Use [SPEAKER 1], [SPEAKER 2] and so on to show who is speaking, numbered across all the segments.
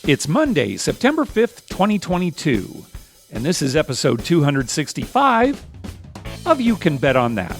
[SPEAKER 1] It's Monday, September 5th, 2022, and this is episode 265 of You Can Bet on That.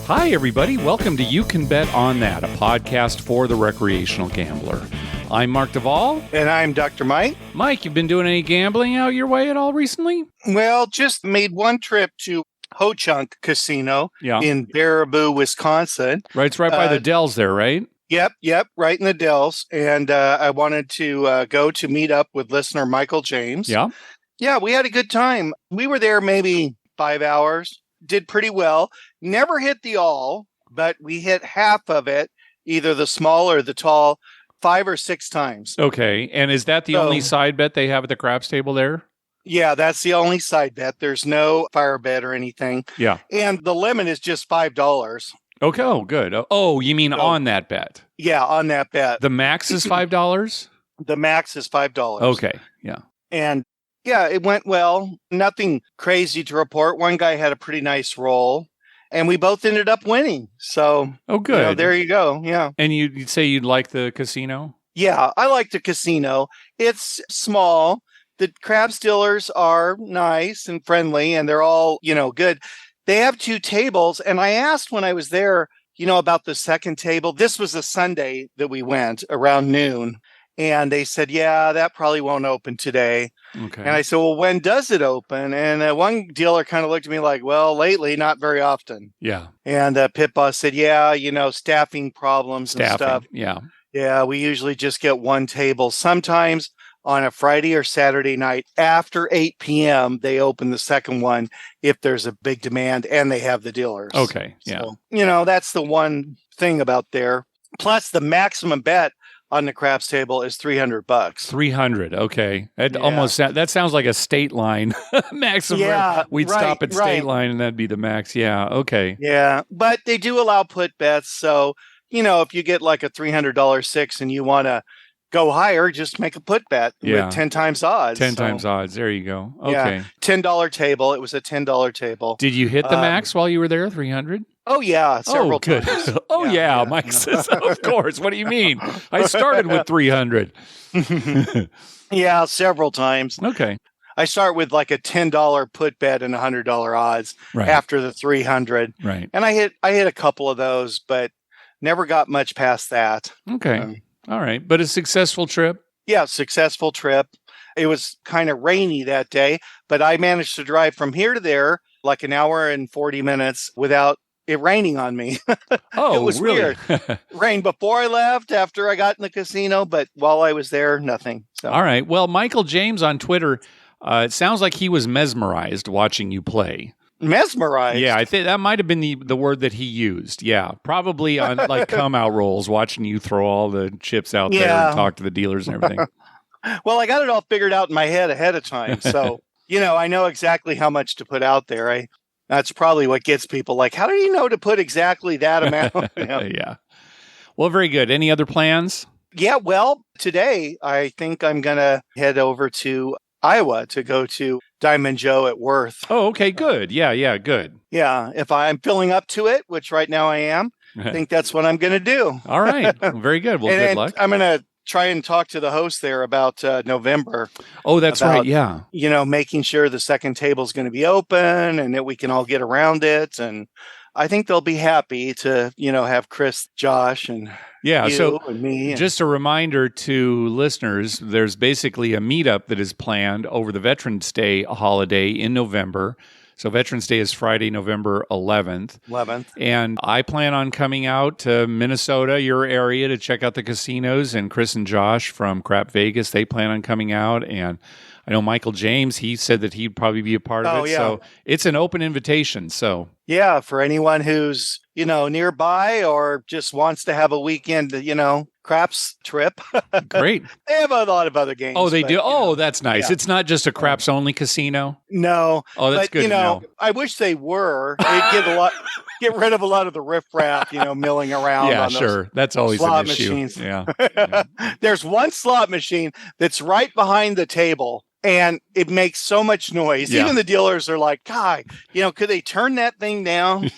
[SPEAKER 1] Hi, everybody. Welcome to You Can Bet on That, a podcast for the recreational gambler. I'm Mark Duvall.
[SPEAKER 2] And I'm Dr. Mike.
[SPEAKER 1] Mike, you've been doing any gambling out your way at all recently?
[SPEAKER 2] Well, just made one trip to Ho Chunk Casino in Baraboo, Wisconsin.
[SPEAKER 1] Right, it's right by the Dells there, right?
[SPEAKER 2] Yep, right in the Dells. And I wanted to go to meet up with listener Michael James. Yeah, we had a good time. We were there maybe 5 hours. Did pretty well. Never hit the all, but we hit half of it, either the small or the tall, 5 or 6 times.
[SPEAKER 1] Okay, and is that the only side bet they have at the craps table there?
[SPEAKER 2] Yeah, that's the only side bet. There's no fire bet or anything.
[SPEAKER 1] Yeah.
[SPEAKER 2] And the limit is just $5.
[SPEAKER 1] Okay, oh, good. Oh, you mean on that bet?
[SPEAKER 2] Yeah, on that bet.
[SPEAKER 1] The max is $5?
[SPEAKER 2] The max is $5.
[SPEAKER 1] Okay, yeah.
[SPEAKER 2] And yeah, it went well. Nothing crazy to report. One guy had a pretty nice roll, and we both ended up winning. So,
[SPEAKER 1] good.
[SPEAKER 2] There you go. Yeah.
[SPEAKER 1] And you'd say you'd like the casino?
[SPEAKER 2] Yeah, I like the casino. It's small. The craps dealers are nice and friendly, and they're all, good. They have 2 tables, and I asked when I was there, about the second table. This was a Sunday that we went around noon, and they said, yeah, that probably won't open today.
[SPEAKER 1] Okay.
[SPEAKER 2] And I said, well, when does it open? And one dealer kind of looked at me like, well, lately, not very often.
[SPEAKER 1] Yeah.
[SPEAKER 2] And Pit Boss said, yeah, staffing problems and stuff.
[SPEAKER 1] Yeah.
[SPEAKER 2] Yeah, we usually just get one table. Sometimes on a Friday or Saturday night after 8 p.m., they open the second one if there's a big demand and they have the dealers.
[SPEAKER 1] Okay, yeah.
[SPEAKER 2] So, that's the one thing about there. Plus, the maximum bet on the craps table is $300.
[SPEAKER 1] $300, okay. That sounds like a state line maximum.
[SPEAKER 2] Yeah,
[SPEAKER 1] We'd stop at state line and that'd be the max. Yeah, okay.
[SPEAKER 2] Yeah, but they do allow put bets. So, if you get like a $300 six and you want to go higher, just make a put bet with 10 times odds.
[SPEAKER 1] 10 times odds. There you go. Okay.
[SPEAKER 2] Yeah, $10 table. It was a $10 table.
[SPEAKER 1] Did you hit the max while you were there, 300?
[SPEAKER 2] Oh, yeah, several
[SPEAKER 1] good.
[SPEAKER 2] times.
[SPEAKER 1] Yeah, Mike says, of course. What do you mean? I started with 300.
[SPEAKER 2] Yeah, several times.
[SPEAKER 1] Okay.
[SPEAKER 2] I start with like a $10 put bet and $100 odds after the 300.
[SPEAKER 1] Right.
[SPEAKER 2] And I hit a couple of those, but never got much past that.
[SPEAKER 1] Okay. All right. But a successful trip?
[SPEAKER 2] Yeah, successful trip. It was kind of rainy that day, but I managed to drive from here to there like an hour and 40 minutes without it raining on me.
[SPEAKER 1] Oh,
[SPEAKER 2] it was
[SPEAKER 1] really?
[SPEAKER 2] weird. Rained before I left, after I got in the casino, but while I was there, nothing. So.
[SPEAKER 1] All right. Well, Michael James on Twitter, it sounds like he was mesmerized watching you play.
[SPEAKER 2] Mesmerized?
[SPEAKER 1] Yeah, I think that might have been the word that he used. Yeah, probably on like come out rolls, watching you throw all the chips out there and talk to the dealers and everything.
[SPEAKER 2] Well, I got it all figured out in my head ahead of time. So, I know exactly how much to put out there. That's probably what gets people like, how do you know to put exactly that amount?
[SPEAKER 1] Yeah. Well, very good. Any other plans?
[SPEAKER 2] Yeah, well, today I think I'm going to head over to Iowa to go to Diamond Joe at Worth.
[SPEAKER 1] Oh, okay, good. Yeah, good.
[SPEAKER 2] Yeah, if I'm filling up to it, which right now I am, I think that's what I'm going to do.
[SPEAKER 1] All right, very good. Well, good luck.
[SPEAKER 2] I'm going to try and talk to the host there about November.
[SPEAKER 1] Oh, that's right, yeah.
[SPEAKER 2] Making sure the second table is going to be open and that we can all get around it. And I think they'll be happy to, have Chris, Josh, and you and me.
[SPEAKER 1] Just a reminder to listeners, there's basically a meetup that is planned over the Veterans Day holiday in November. So Veterans Day is Friday, November 11th. And I plan on coming out to Minnesota, your area, to check out the casinos. And Chris and Josh from Crap Vegas, they plan on coming out. And I know Michael James, he said that he'd probably be a part of it. Yeah. So it's an open invitation. So
[SPEAKER 2] yeah, for anyone who's, nearby or just wants to have a weekend, craps trip.
[SPEAKER 1] Great.
[SPEAKER 2] They have a lot of other games.
[SPEAKER 1] Oh, they do? Oh, that's nice. Yeah. It's not just a craps only casino?
[SPEAKER 2] No.
[SPEAKER 1] Oh, that's good to know.
[SPEAKER 2] I wish they were. They'd get rid of a lot of the riffraff, milling around.
[SPEAKER 1] Yeah,
[SPEAKER 2] on
[SPEAKER 1] sure. That's always an issue.
[SPEAKER 2] Machines.
[SPEAKER 1] Yeah.
[SPEAKER 2] There's one slot machine that's right behind the table. And it makes so much noise.
[SPEAKER 1] Yeah.
[SPEAKER 2] Even the dealers are like, God, could they turn that thing down?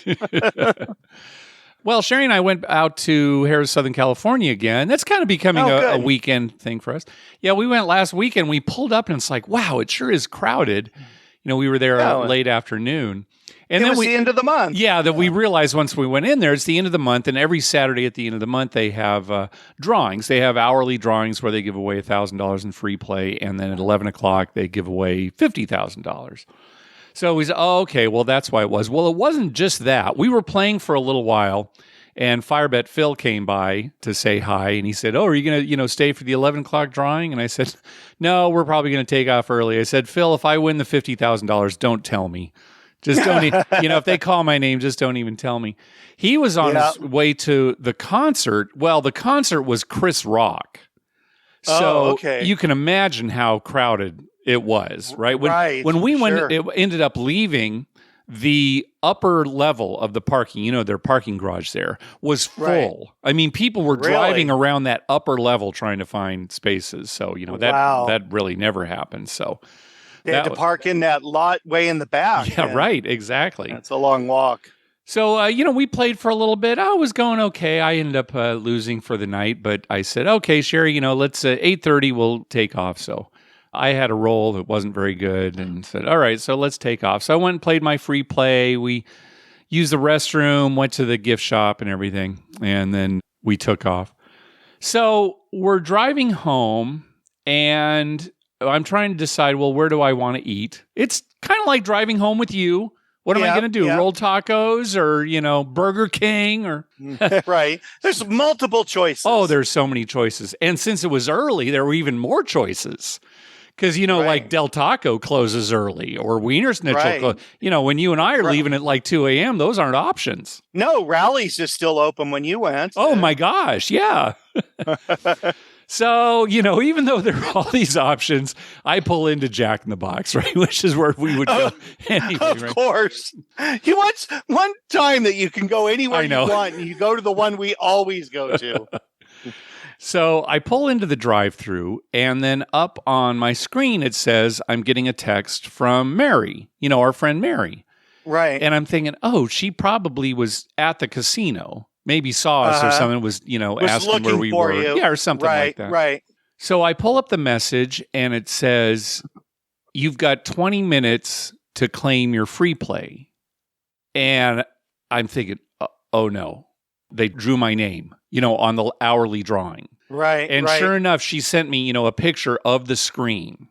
[SPEAKER 1] Well, Sherry and I went out to Harrah, Southern California again. That's kind of becoming a weekend thing for us. Yeah, we went last weekend. We pulled up and it's like, wow, it sure is crowded. We were there late afternoon. And
[SPEAKER 2] it was the end of the month.
[SPEAKER 1] Yeah, that we realized once we went in there, it's the end of the month. And every Saturday at the end of the month, they have drawings. They have hourly drawings where they give away $1,000 in free play. And then at 11 o'clock, they give away $50,000. So we said, oh, okay, well, that's why it was. Well, it wasn't just that. We were playing for a little while, and Firebet Phil came by to say hi, and he said, oh, are you going to stay for the 11 o'clock drawing? And I said, no, we're probably going to take off early. I said, Phil, if I win the $50,000, don't tell me. Just don't, if they call my name, just don't even tell me. He was on his way to the concert. Well, the concert was Chris Rock. So you can imagine how crowded it was, right? When we went, it ended up leaving the upper level of the parking, their parking garage there was full. Right. I mean, people were driving around that upper level trying to find spaces. So, that really never happened. So
[SPEAKER 2] they had to park in that lot way in the back.
[SPEAKER 1] Yeah, right. Exactly.
[SPEAKER 2] That's a long walk.
[SPEAKER 1] So, we played for a little bit. I was going okay. I ended up losing for the night, but I said, okay, Sherry, let's 8:30, we'll take off. So I had a roll that wasn't very good and said, all right, so let's take off. So I went and played my free play. We used the restroom, went to the gift shop and everything, and then we took off. So we're driving home, and I'm trying to decide, well, where do I want to eat? It's kind of like driving home with you. What am I going to do? Roll tacos or, Burger King or
[SPEAKER 2] right. There's multiple choices.
[SPEAKER 1] Oh, there's so many choices. And since it was early, there were even more choices. Because, like Del Taco closes early or Wiener Schnitzel. When you and I are leaving at like 2 a.m., those aren't options.
[SPEAKER 2] No, Rally's is still open when you went.
[SPEAKER 1] Oh, my gosh. Yeah. So, even though there are all these options, I pull into Jack in the Box, right? Which is where we would go anyway.
[SPEAKER 2] Of course. You want one time that you can go anywhere you want, and you go to the one we always go to.
[SPEAKER 1] So I pull into the drive-thru, and then up on my screen, it says I'm getting a text from Mary, our friend Mary.
[SPEAKER 2] Right.
[SPEAKER 1] And I'm thinking, oh, she probably was at the casino. Maybe saw us or something, was asking where we were. Yeah, or something like that.
[SPEAKER 2] Right.
[SPEAKER 1] So I pull up the message and it says, you've got 20 minutes to claim your free play. And I'm thinking, oh no, they drew my name, on the hourly drawing.
[SPEAKER 2] Right.
[SPEAKER 1] And sure enough, she sent me, a picture of the screen.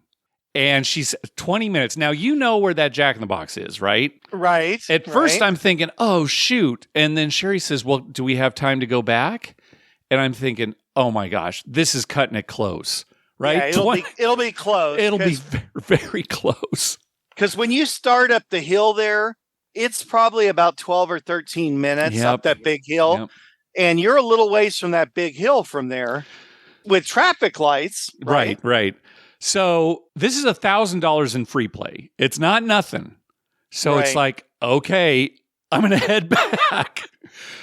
[SPEAKER 1] And she's 20 minutes. Now, where that Jack in the Box is, right?
[SPEAKER 2] Right.
[SPEAKER 1] At first, I'm thinking, oh, shoot. And then Sherry says, well, do we have time to go back? And I'm thinking, oh, my gosh, this is cutting it close, right?
[SPEAKER 2] Yeah, it'll be close.
[SPEAKER 1] It'll be very, very close.
[SPEAKER 2] Because when you start up the hill there, it's probably about 12 or 13 minutes up that big hill. Yep. And you're a little ways from that big hill from there with traffic lights.
[SPEAKER 1] Right. So this is $1,000 in free play. It's not nothing. So it's like, okay, I'm going to head back.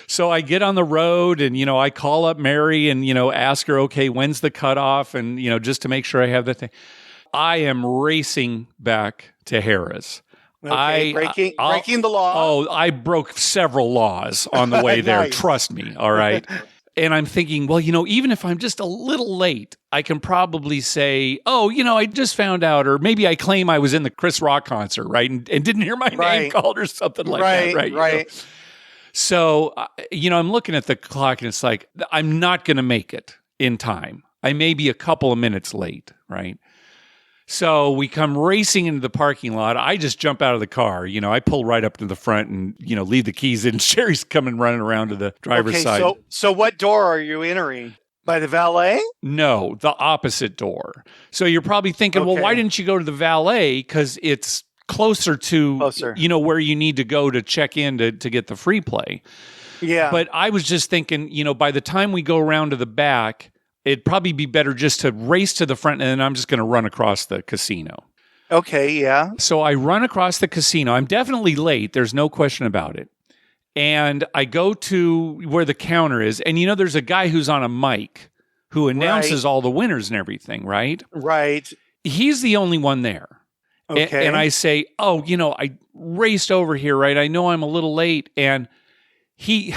[SPEAKER 1] So I get on the road and, I call up Mary and, ask her, okay, when's the cutoff? And, just to make sure I have the thing. I am racing back to Harrah's.
[SPEAKER 2] Okay, breaking the law.
[SPEAKER 1] Oh, I broke several laws on the way there.
[SPEAKER 2] Nice.
[SPEAKER 1] Trust me. All right. And I'm thinking, well, even if I'm just a little late, I can probably say, oh, I just found out, or maybe I claim I was in the Chris Rock concert, right? And didn't hear my name called or something like that, right?
[SPEAKER 2] Right.
[SPEAKER 1] So, I'm looking at the clock and it's like, I'm not going to make it in time. I may be a couple of minutes late, right? So we come racing into the parking lot. I just jump out of the car. I pull right up to the front and, leave the keys in. Sherry's coming running around to the driver's side.
[SPEAKER 2] So what door are you entering? By the valet?
[SPEAKER 1] No, the opposite door. So you're probably thinking, well, why didn't you go to the valet? Because it's closer to, where you need to go to check in to get the free play.
[SPEAKER 2] Yeah.
[SPEAKER 1] But I was just thinking, by the time we go around to the back, it'd probably be better just to race to the front, and then I'm just going to run across the casino.
[SPEAKER 2] Okay, yeah.
[SPEAKER 1] So I run across the casino. I'm definitely late. There's no question about it. And I go to where the counter is, and there's a guy who's on a mic who announces all the winners and everything, right?
[SPEAKER 2] Right.
[SPEAKER 1] He's the only one there.
[SPEAKER 2] Okay.
[SPEAKER 1] And I say, I raced over here, right? I know I'm a little late. And he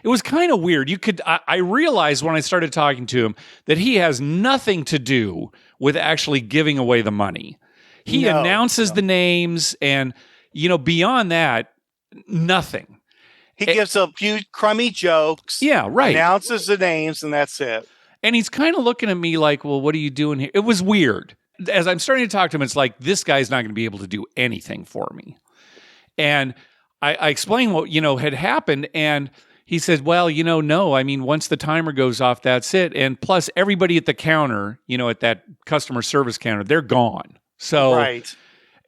[SPEAKER 1] it was kind of weird. I realized when I started talking to him that he has nothing to do with actually giving away the money. He announces the names, and beyond that, nothing.
[SPEAKER 2] He gives a few crummy jokes.
[SPEAKER 1] Yeah, right.
[SPEAKER 2] Announces the names, and that's it.
[SPEAKER 1] And he's kind of looking at me like, well, what are you doing here? It was weird. As I'm starting to talk to him, it's like, this guy's not going to be able to do anything for me. And I explained what, had happened. And he said, well, no. I mean, once the timer goes off, that's it. And plus, everybody at the counter, at that customer service counter, they're gone. So,
[SPEAKER 2] right.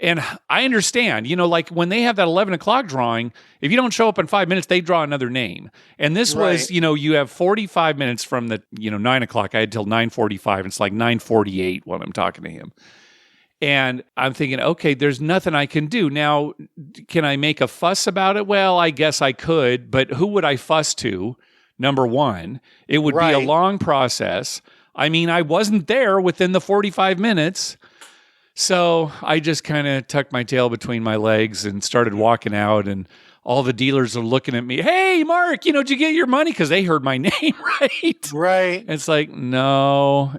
[SPEAKER 1] And I understand, like when they have that 11 o'clock drawing, if you don't show up in 5 minutes, they draw another name. And this was, you have 45 minutes from the, 9 o'clock. I had till 9:45. It's like 9:48 when I'm talking to him. And I'm thinking, okay, there's nothing I can do. Now, can I make a fuss about it? Well, I guess I could, but who would I fuss to? Number one, it would be a long process. I mean, I wasn't there within the 45 minutes. So I just kind of tucked my tail between my legs and started walking out, and all the dealers are looking at me. Hey, Mark, did you get your money? Because they heard my name, right?
[SPEAKER 2] Right.
[SPEAKER 1] It's like, no.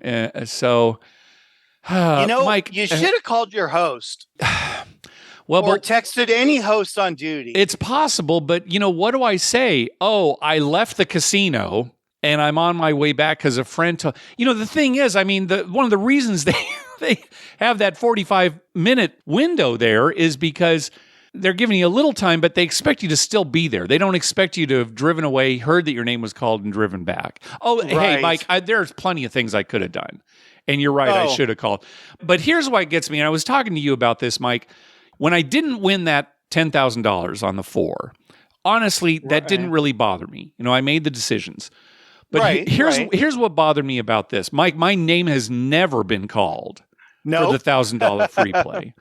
[SPEAKER 1] Mike,
[SPEAKER 2] you should have called your host. Or texted any host on duty.
[SPEAKER 1] It's possible, but what do I say? Oh, I left the casino and I'm on my way back because a friend the thing is, I mean, one of the reasons they have that 45-minute window there is because they're giving you a little time, but they expect you to still be there. They don't expect you to have driven away, heard that your name was called, and driven back. Oh, hey, Mike, there's plenty of things I could have done. And you're right, I should have called. But here's why it gets me, and I was talking to you about this, Mike. When I didn't win that $10,000 on the 4, honestly, that didn't really bother me. I made the decisions. But here's what bothered me about this. Mike, my name has never been called for the $1,000 free play.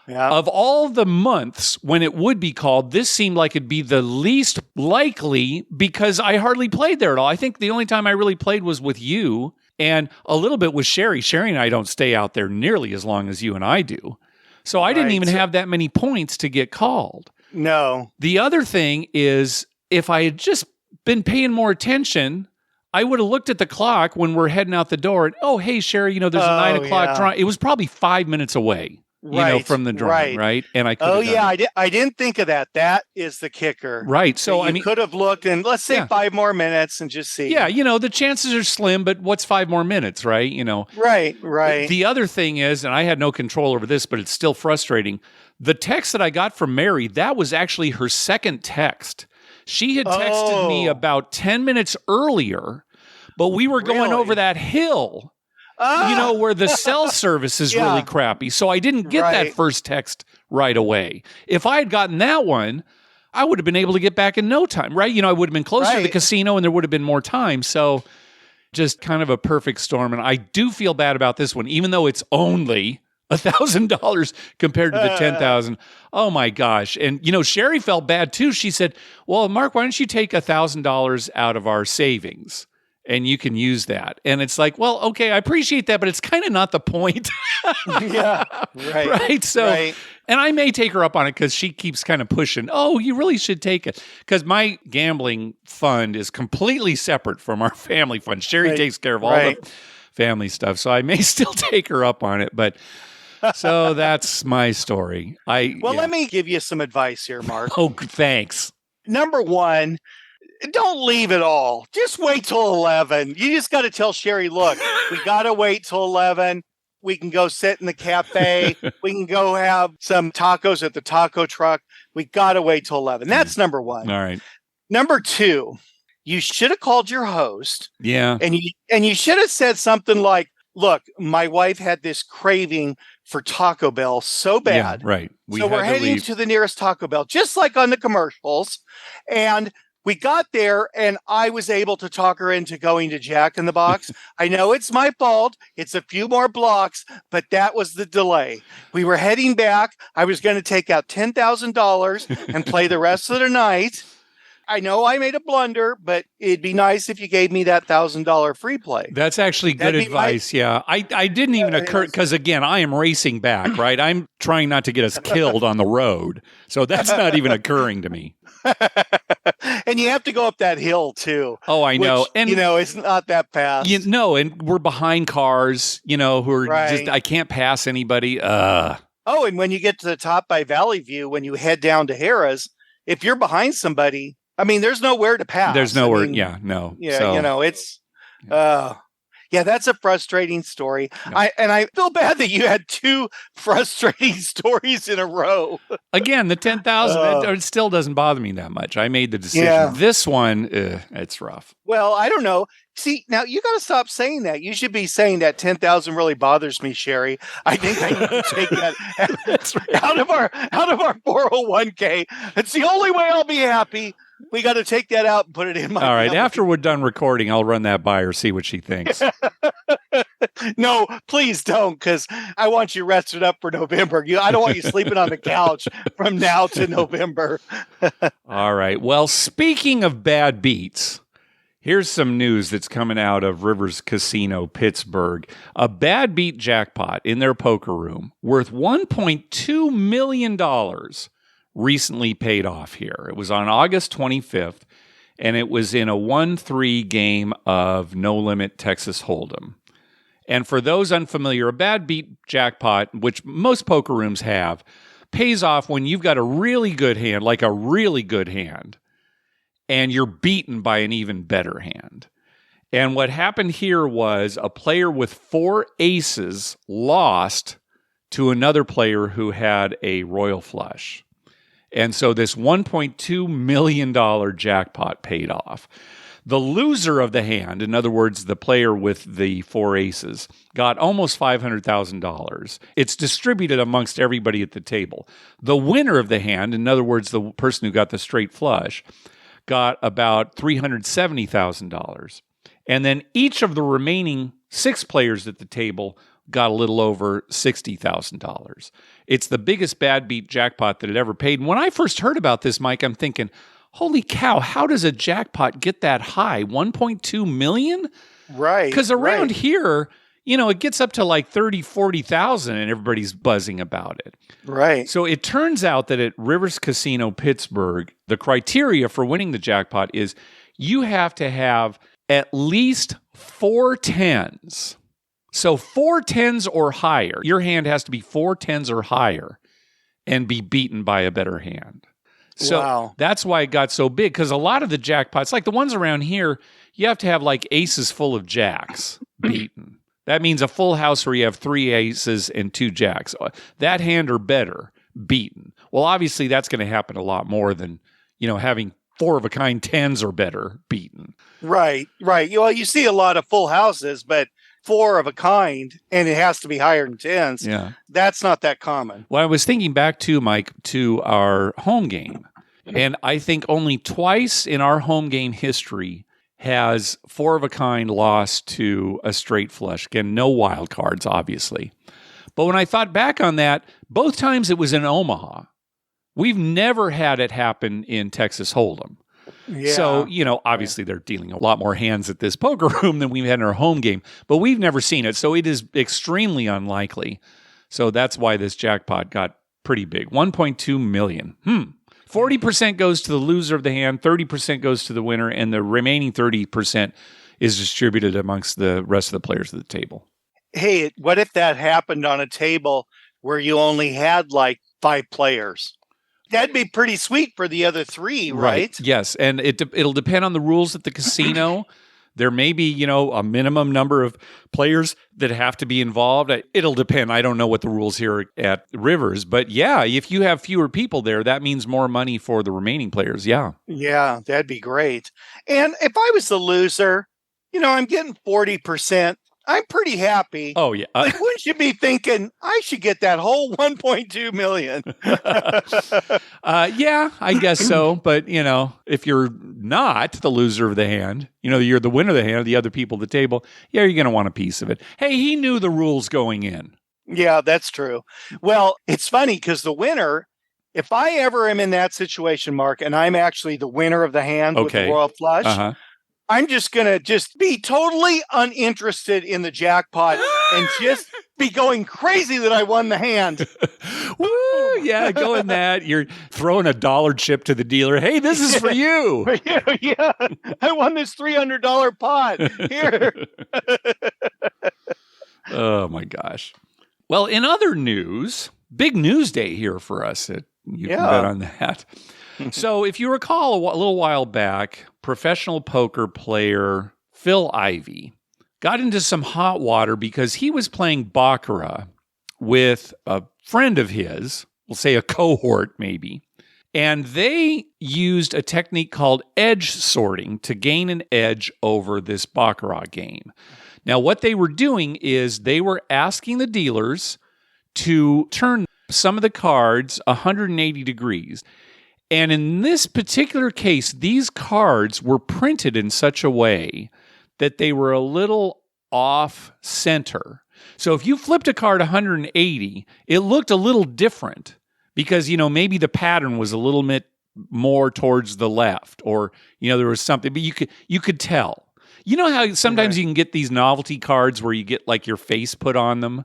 [SPEAKER 2] Yeah.
[SPEAKER 1] Of all the months when it would be called, this seemed like it'd be the least likely because I hardly played there at all. I think the only time I really played was with you and a little bit with Sherry. Sherry and I don't stay out there nearly as long as you and I do. So I didn't even have that many points to get called.
[SPEAKER 2] No.
[SPEAKER 1] The other thing is, if I had just been paying more attention, I would have looked at the clock when we're heading out the door and, oh, hey, Sherry, there's a 9 o'clock drawing. It was probably 5 minutes away. From the drawing, right? And I could
[SPEAKER 2] I didn't think of that. That is the kicker.
[SPEAKER 1] Right. So
[SPEAKER 2] you could have looked and let's say 5 more minutes and just see.
[SPEAKER 1] Yeah, the chances are slim, but what's 5 more minutes, right?
[SPEAKER 2] Right.
[SPEAKER 1] The other thing is, and I had no control over this, but it's still frustrating. The text that I got from Mary, that was actually her second text. She had texted me about 10 minutes earlier, but we were going over that hill. Where the cell service is really crappy. So I didn't get that first text right away. If I had gotten that one, I would have been able to get back in no time, right? I would have been closer to the casino and there would have been more time. So just kind of a perfect storm. And I do feel bad about this one, even though it's only $1,000 compared to the 10,000. Oh my gosh. And, Sherry felt bad too. She said, well, Mark, why don't you take $1,000 out of our savings? And you can use that. And it's like, well, okay, I appreciate that, but it's kind of not the point.
[SPEAKER 2] Yeah, right.
[SPEAKER 1] Right? So, and I may take her up on it because she keeps kind of pushing, oh, you really should take it. Because my gambling fund is completely separate from our family fund. Sherry takes care of all the family stuff. So I may still take her up on it. But so that's my story.
[SPEAKER 2] Let me give you some advice here, Mark.
[SPEAKER 1] Oh, thanks.
[SPEAKER 2] Number one, don't leave it all. Just wait till 11. You just got to tell Sherry, look, we got to wait till 11. We can go sit in the cafe. We can go have some tacos at the taco truck. We got to wait till 11. That's number one.
[SPEAKER 1] All right.
[SPEAKER 2] Number two, you should have called your host.
[SPEAKER 1] Yeah.
[SPEAKER 2] And you should have said something like, look, my wife had this craving for Taco Bell so bad.
[SPEAKER 1] Yeah, right.
[SPEAKER 2] So we're heading to the nearest Taco Bell, just like on the commercials. And we got there and I was able to talk her into going to Jack in the Box. I know it's my fault. It's a few more blocks, but that was the delay. We were heading back. I was going to take out $10,000 and play the rest of the night. I know I made a blunder, but it'd be nice if you gave me that $1,000 free play.
[SPEAKER 1] That's actually good advice. Yeah. I didn't even occur because, again, I am racing back, right? I'm trying not to get us killed on the road. So that's not even occurring to me.
[SPEAKER 2] and you have to go up that hill too.
[SPEAKER 1] Oh, I know.
[SPEAKER 2] Which,
[SPEAKER 1] and
[SPEAKER 2] it's not that fast.
[SPEAKER 1] And we're behind cars, who are just, I can't pass anybody.
[SPEAKER 2] Oh, and when you get to the top by Valley View, when you head down to Harrah's, if you're behind somebody, I mean, there's nowhere to pass.
[SPEAKER 1] There's nowhere.
[SPEAKER 2] It's, that's a frustrating story.
[SPEAKER 1] Yeah.
[SPEAKER 2] I feel bad that you had 2 frustrating stories in a row.
[SPEAKER 1] Again, the 10,000, it still doesn't bother me that much. I made the decision.
[SPEAKER 2] Yeah.
[SPEAKER 1] This one, it's rough.
[SPEAKER 2] Well, I don't know. See, now you got to stop saying that. You should be saying that 10,000 really bothers me, Sherry. I think I need to take that
[SPEAKER 1] That's right.
[SPEAKER 2] out of our 401k. It's the only way I'll be happy. We got to take that out and put it in my.
[SPEAKER 1] All right. After we're done recording, I'll run that by her, see what she thinks.
[SPEAKER 2] No, please don't, because I want you rested up for November. I don't want you sleeping on the couch from now to November.
[SPEAKER 1] All right. Well, speaking of bad beats, here's some news that's coming out of Rivers Casino, Pittsburgh. A bad beat jackpot in their poker room worth $1.2 million recently paid off here. It was on August 25th, and it was in a 1-3 game of No Limit Texas Hold'em. And for those unfamiliar, a bad beat jackpot, which most poker rooms have, pays off when you've got a really good hand, like a really good hand, and you're beaten by an even better hand. And what happened here was a player with 4 aces lost to another player who had a royal flush. And so this $1.2 million jackpot paid off. The loser of the hand, in other words, the player with the 4 aces, got almost $500,000. It's distributed amongst everybody at the table. The winner of the hand, in other words, the person who got the straight flush, got about $370,000. And then each of the remaining 6 players at the table got a little over $60,000. It's the biggest bad beat jackpot that it ever paid. And when I first heard about this, Mike, I'm thinking, holy cow, how does a jackpot get that high? 1.2 million?
[SPEAKER 2] Right.
[SPEAKER 1] Because around here, it gets up to like 30, 40,000 and everybody's buzzing about it.
[SPEAKER 2] Right.
[SPEAKER 1] So it turns out that at Rivers Casino, Pittsburgh, the criteria for winning the jackpot is you have to have at least 4 tens. So 4 tens or higher. Your hand has to be 4 tens or higher and be beaten by a better hand. So That's why it got so big, because a lot of the jackpots, like the ones around here, you have to have like aces full of jacks beaten. That means a full house where you have 3 aces and 2 jacks. That hand or better beaten. Well, obviously that's going to happen a lot more than, having 4 of a kind 10s or better beaten.
[SPEAKER 2] Right. Well, you see a lot of full houses, but 4 of a kind, and it has to be higher than 10s.
[SPEAKER 1] Yeah.
[SPEAKER 2] That's not that common.
[SPEAKER 1] Well, I was thinking back to, Mike, to our home game. And I think only twice in our home game history has 4 of a kind lost to a straight flush. Again, no wild cards, obviously. But when I thought back on that, both times it was in Omaha. We've never had it happen in Texas Hold'em.
[SPEAKER 2] Yeah.
[SPEAKER 1] So, obviously they're dealing a lot more hands at this poker room than we've had in our home game, but we've never seen it. So it is extremely unlikely. So that's why this jackpot got pretty big. 1.2 million. 40% goes to the loser of the hand, 30% goes to the winner, and the remaining 30% is distributed amongst the rest of the players at the table.
[SPEAKER 2] Hey, what if that happened on a table where you only had like 5 players? That'd be pretty sweet for the other 3, right?
[SPEAKER 1] Yes, and it'll depend on the rules at the casino. There may be, a minimum number of players that have to be involved. It'll depend. I don't know what the rules here at Rivers, but yeah, if you have fewer people there, that means more money for the remaining players. Yeah.
[SPEAKER 2] Yeah, that'd be great. And if I was the loser, I'm getting 40%. I'm pretty happy.
[SPEAKER 1] Oh, yeah.
[SPEAKER 2] Wouldn't you be thinking, I should get that whole 1.2 million?
[SPEAKER 1] Yeah, I guess so. But, if you're not the loser of the hand, you're the winner of the hand, the other people at the table, yeah, you're going to want a piece of it. Hey, he knew the rules going in.
[SPEAKER 2] Yeah, that's true. Well, it's funny because the winner, if I ever am in that situation, Mark, and I'm actually the winner of the hand with the royal flush, I'm just going to be totally uninterested in the jackpot and be going crazy that I won the hand.
[SPEAKER 1] Woo! Yeah, going that. You're throwing a dollar chip to the dealer. Hey, this is for you.
[SPEAKER 2] For you, yeah. I won this $300 pot. Here.
[SPEAKER 1] Oh, my gosh. Well, in other news, big news day here for us. You can bet on that. So if you recall a little while back, professional poker player Phil Ivey got into some hot water because he was playing baccarat with a friend of his, we'll say a cohort maybe, and they used a technique called edge sorting to gain an edge over this baccarat game. Now, what they were doing is they were asking the dealers to turn some of the cards 180 degrees. And in this particular case, these cards were printed in such a way that they were a little off center. So if you flipped a card 180, it looked a little different because, maybe the pattern was a little bit more towards the left, or, there was something, but you could tell. You know how sometimes you can get these novelty cards where you get like your face put on them?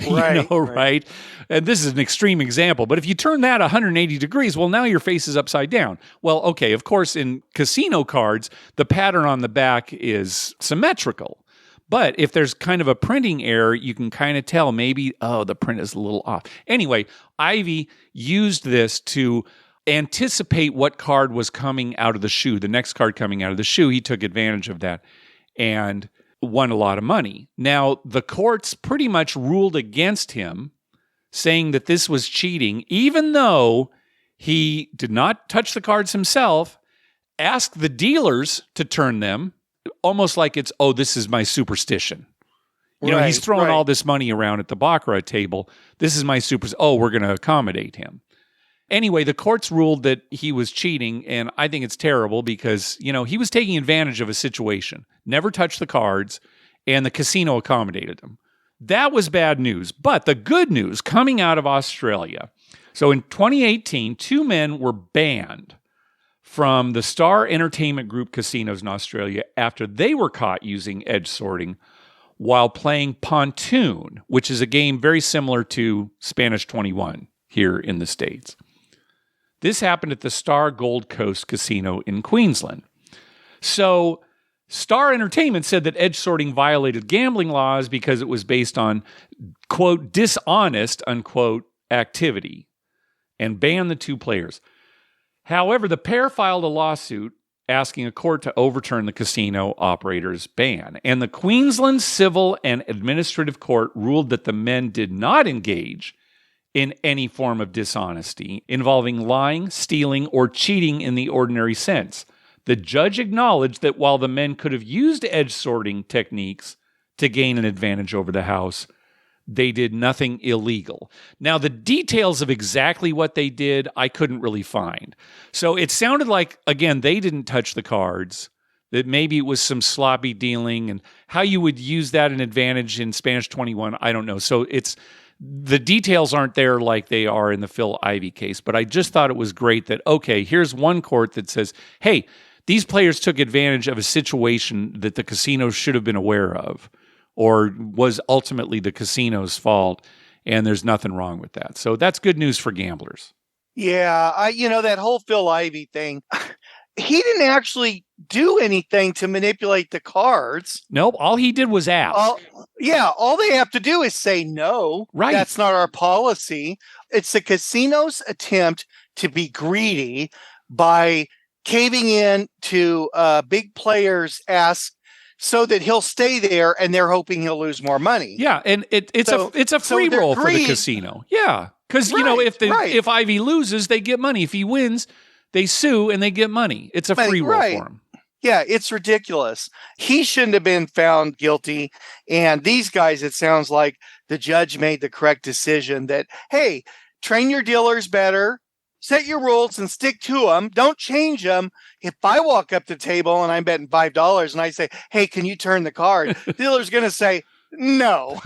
[SPEAKER 1] Right? And this is an extreme example, but if you turn that 180 degrees, well, now your face is upside down. Well, okay, of course, in casino cards, the pattern on the back is symmetrical. But if there's kind of a printing error, you can kind of tell maybe, the print is a little off. Anyway, Ivey used this to anticipate what card was coming out of the shoe, the next card coming out of the shoe. He took advantage of that and won a lot of money. Now, the courts pretty much ruled against him, saying that this was cheating, even though he did not touch the cards himself, asked the dealers to turn them, almost like it's, this is my superstition. He's throwing all this money around at the baccarat table. This is my we're going to accommodate him. Anyway, the courts ruled that he was cheating, and I think it's terrible because, he was taking advantage of a situation, never touched the cards, and the casino accommodated him. That was bad news. But the good news coming out of Australia. So in 2018, 2 men were banned from the Star Entertainment Group casinos in Australia after they were caught using edge sorting while playing Pontoon, which is a game very similar to Spanish 21 here in the States. This happened at the Star Gold Coast Casino in Queensland. So Star Entertainment said that edge sorting violated gambling laws because it was based on, quote, dishonest, unquote, activity, and banned the 2 players. However, the pair filed a lawsuit asking a court to overturn the casino operator's ban. And the Queensland Civil and Administrative Court ruled that the men did not engage in any form of dishonesty involving lying, stealing, or cheating in the ordinary sense. The judge acknowledged that while the men could have used edge sorting techniques to gain an advantage over the house, they did nothing illegal. Now, the details of exactly what they did, I couldn't really find. So it sounded like, again, they didn't touch the cards, that maybe it was some sloppy dealing, and how you would use that an advantage in Spanish 21, I don't know. So the details aren't there like they are in the Phil Ivey case, but I just thought it was great that, okay, here's one court that says, hey, these players took advantage of a situation that the casino should have been aware of, or was ultimately the casino's fault, and there's nothing wrong with that. So that's good news for gamblers.
[SPEAKER 2] Yeah, that whole Phil Ivey thing, he didn't actually do anything to manipulate the cards.
[SPEAKER 1] Nope, all he did was ask.
[SPEAKER 2] All they have to do is say no.
[SPEAKER 1] Right.
[SPEAKER 2] That's not our policy. It's the casino's attempt to be greedy by caving in to big players' ask so that he'll stay there, and they're hoping he'll lose more money.
[SPEAKER 1] Yeah, and it's a free roll for the casino. Yeah, because if Ivey loses, they get money. If he wins, they sue and they get money. It's a free roll for him.
[SPEAKER 2] Yeah, it's ridiculous. He shouldn't have been found guilty. And these guys, it sounds like the judge made the correct decision that, hey, train your dealers better, set your rules and stick to them. Don't change them. If I walk up to the table and I'm betting $5 and I say, hey, can you turn the card? The dealer's going to say, no.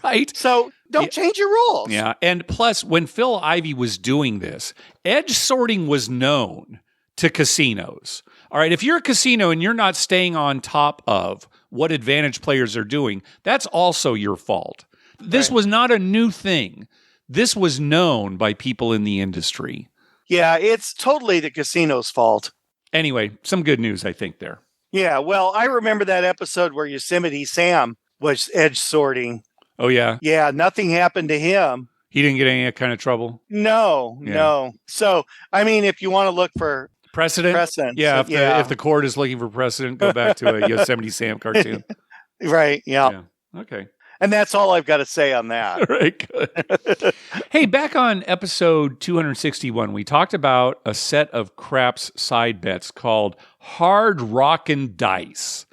[SPEAKER 1] Right.
[SPEAKER 2] So don't change your rules.
[SPEAKER 1] Yeah. And plus, when Phil Ivey was doing this, edge sorting was known to casinos. All right. If you're a casino and you're not staying on top of what advantage players are doing, that's also your fault. This was not a new thing. This was known by people in the industry.
[SPEAKER 2] Yeah, it's totally the casino's fault.
[SPEAKER 1] Anyway, some good news, I think, there.
[SPEAKER 2] Yeah, well, I remember that episode where Yosemite Sam was edge sorting.
[SPEAKER 1] Oh, yeah?
[SPEAKER 2] Yeah, nothing happened to him.
[SPEAKER 1] He didn't get any kind of trouble?
[SPEAKER 2] No. So, I mean, if you want to look for
[SPEAKER 1] precedent. Yeah, if the court is looking for precedent, go back to a Yosemite Sam cartoon.
[SPEAKER 2] Right, yeah.
[SPEAKER 1] Okay.
[SPEAKER 2] And that's all I've got to say on that.
[SPEAKER 1] All right, good. Hey, back on episode 261, we talked about a set of craps side bets called Hard Rockin' Dice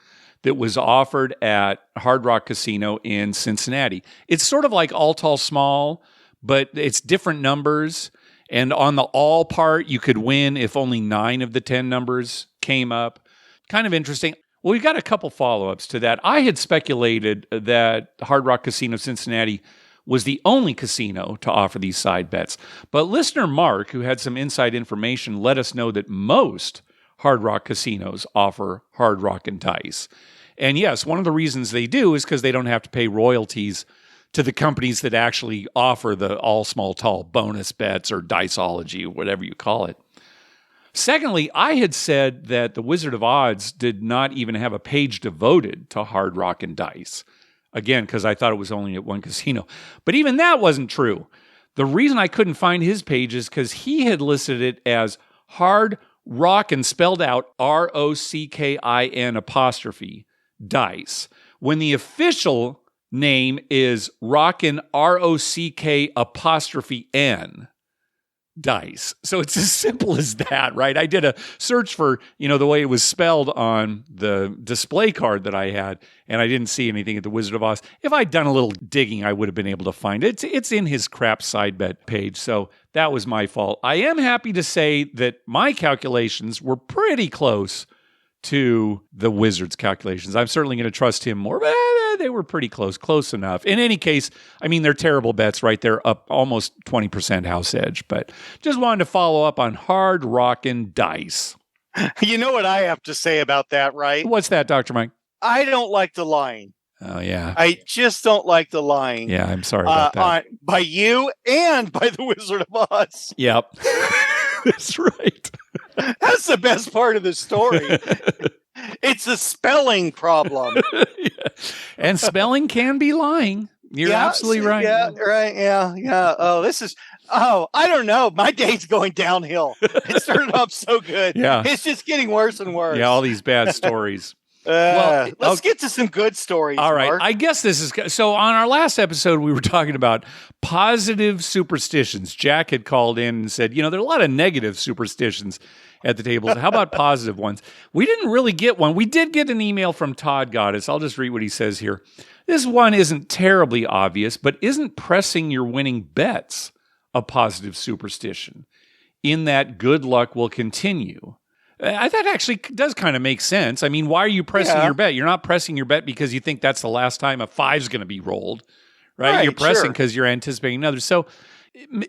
[SPEAKER 1] that was offered at Hard Rock Casino in Cincinnati. It's sort of like all tall small, but it's different numbers. And on the all part, you could win if only 9 of the 10 numbers came up. Kind of interesting. Well, we've got a couple follow-ups to that. I had speculated that Hard Rock Casino Cincinnati was the only casino to offer these side bets. But listener Mark, who had some inside information, let us know that most Hard Rock casinos offer Hard Rock and Dice. And yes, one of the reasons they do is because they don't have to pay royalties to the companies that actually offer the all small tall bonus bets or Diceology, whatever you call it. Secondly, I had said that the Wizard of Odds did not even have a page devoted to Hard Rock and Dice. Again, because I thought it was only at one casino. But even that wasn't true. The reason I couldn't find his page is because he had listed it as Hard Rockin', spelled out ROCKIN apostrophe Dice, when the official name is Rockin' ROCK apostrophe N Dice. So it's as simple as that, right? I did a search for, the way it was spelled on the display card that I had, and I didn't see anything at the Wizard of Oz. If I'd done a little digging, I would have been able to find it. It's in his crap side bet page, so that was my fault. I am happy to say that my calculations were pretty close to the Wizard's calculations. I'm certainly going to trust him more, but they were pretty close enough. In any case, I mean, they're terrible bets, right? They're up almost 20% house edge, but just wanted to follow up on Hard Rockin' Dice.
[SPEAKER 2] You know what I have to say about that, right?
[SPEAKER 1] What's that, Dr. Mike?
[SPEAKER 2] I don't like the lying.
[SPEAKER 1] Oh, yeah.
[SPEAKER 2] I just don't like the lying.
[SPEAKER 1] Yeah, I'm sorry about that.
[SPEAKER 2] By you and by the Wizard of Oz.
[SPEAKER 1] Yep. That's right.
[SPEAKER 2] That's the best part of the story. It's a spelling problem.
[SPEAKER 1] Yeah. And spelling can be lying. You're absolutely right.
[SPEAKER 2] Yeah, right. Yeah. I don't know. My day's going downhill. It started off so good.
[SPEAKER 1] Yeah.
[SPEAKER 2] It's just getting worse and worse.
[SPEAKER 1] Yeah, all these bad stories.
[SPEAKER 2] Let's get to some good stories.
[SPEAKER 1] All right.
[SPEAKER 2] Mark.
[SPEAKER 1] I guess this is so. On our last episode, we were talking about positive superstitions. Jack had called in and said, there are a lot of negative superstitions at the table. How about positive ones? We didn't really get one. We did get an email from Todd Goddess. I'll just read what he says here. This one isn't terribly obvious, but isn't pressing your winning bets a positive superstition in that good luck will continue? That actually does kind of make sense. I mean, why are you pressing your bet? You're not pressing your bet because you think that's the last time a 5's going to be rolled, right? You're pressing because you're anticipating another. So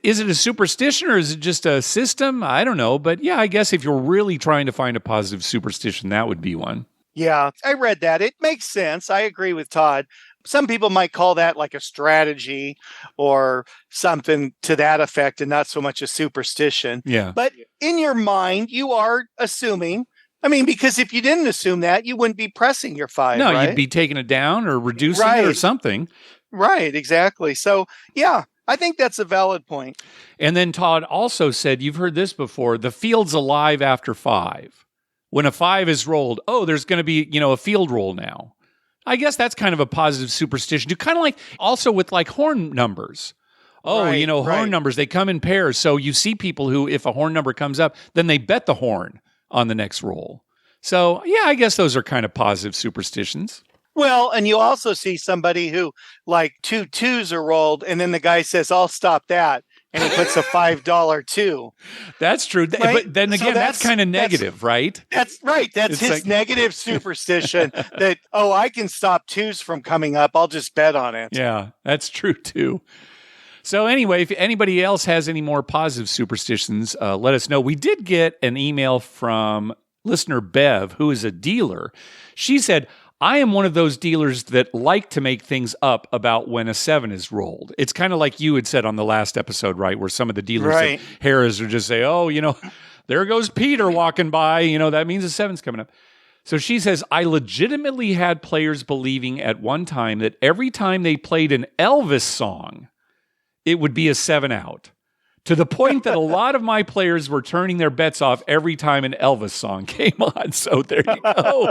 [SPEAKER 1] is it a superstition or is it just a system? I don't know. But yeah, I guess if you're really trying to find a positive superstition, that would be one.
[SPEAKER 2] Yeah, I read that. It makes sense. I agree with Todd. Some people might call that like a strategy or something to that effect and not so much a superstition.
[SPEAKER 1] Yeah.
[SPEAKER 2] But in your mind, you are assuming. I mean, because if you didn't assume that, you wouldn't be pressing your 5.
[SPEAKER 1] No,
[SPEAKER 2] right?
[SPEAKER 1] You'd be taking it down or reducing it or something.
[SPEAKER 2] Right, exactly. So, yeah, I think that's a valid point.
[SPEAKER 1] And then Todd also said, you've heard this before, the field's alive after 5. When a 5 is rolled, there's going to be, a field roll now. I guess that's kind of a positive superstition. You kind of like also with like horn numbers. Horn numbers, they come in pairs. So you see people who, if a horn number comes up, then they bet the horn on the next roll. So, yeah, I guess those are kind of positive superstitions.
[SPEAKER 2] Well, and you also see somebody who like 2 2s are rolled and then the guy says, I'll stop that. And he puts a $5 2.
[SPEAKER 1] That's true.
[SPEAKER 2] Right?
[SPEAKER 1] But then again, that's kind of negative, right?
[SPEAKER 2] That's right. That's his negative superstition that, I can stop 2s from coming up. I'll just bet on it.
[SPEAKER 1] Yeah, that's true too. So anyway, if anybody else has any more positive superstitions, let us know. We did get an email from listener Bev, who is a dealer. She said, I am one of those dealers that like to make things up about when a 7 is rolled. It's kind of like you had said on the last episode, right? Where some of the dealers at Harrah's are just say, oh, there goes Peter walking by. That means a 7's coming up. So she says, I legitimately had players believing at one time that every time they played an Elvis song, it would be a 7 out. To the point that a lot of my players were turning their bets off every time an Elvis song came on. So there you go.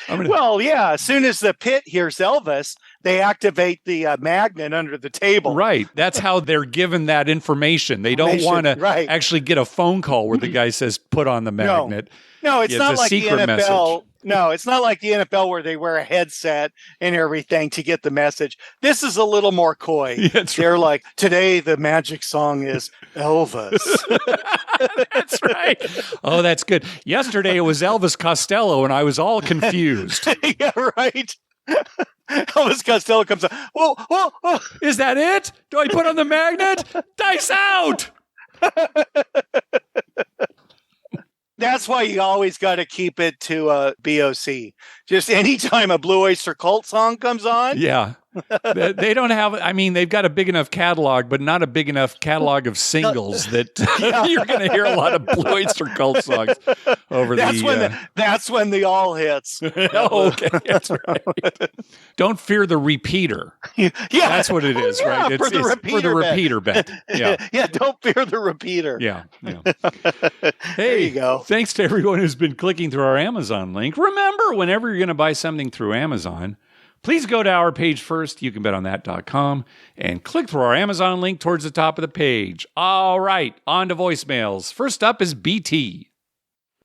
[SPEAKER 2] Well, yeah, as soon as the pit hears Elvis, they activate the magnet under the table.
[SPEAKER 1] Right. That's how they're given that information. They don't want to actually get a phone call where the guy says, put on the magnet.
[SPEAKER 2] No, it's not like the NFL.
[SPEAKER 1] Message.
[SPEAKER 2] No, it's not like the NFL where they wear a headset and everything to get the message. This is a little more coy. They're like, today the magic song is Elvis.
[SPEAKER 1] That's right. Oh, that's good. Yesterday it was Elvis Costello and I was all confused.
[SPEAKER 2] Yeah, right. Elvis Costello comes up. Whoa, whoa, whoa.
[SPEAKER 1] Is that it? Do I put on the magnet? Dice out.
[SPEAKER 2] That's why you always got to keep it to BOC. Just anytime a Blue Oyster Cult song comes on.
[SPEAKER 1] Yeah. They don't have, they've got a big enough catalog, but not a big enough catalog of singles that you're going to hear a lot of Blue Oyster Cult songs over
[SPEAKER 2] That's when the all hits.
[SPEAKER 1] Oh, okay. That's right. Don't fear the repeater.
[SPEAKER 2] Yeah.
[SPEAKER 1] That's what it is, right?
[SPEAKER 2] It's for the repeater bet.
[SPEAKER 1] Yeah.
[SPEAKER 2] Yeah, don't fear the repeater.
[SPEAKER 1] Yeah.
[SPEAKER 2] Hey, there you go.
[SPEAKER 1] Thanks to everyone who's been clicking through our Amazon link. Remember, whenever you're going to buy something through Amazon, please go to our page first, youcanbetonthat.com, and click through our Amazon link towards the top of the page. All right, on to voicemails. First up is BT.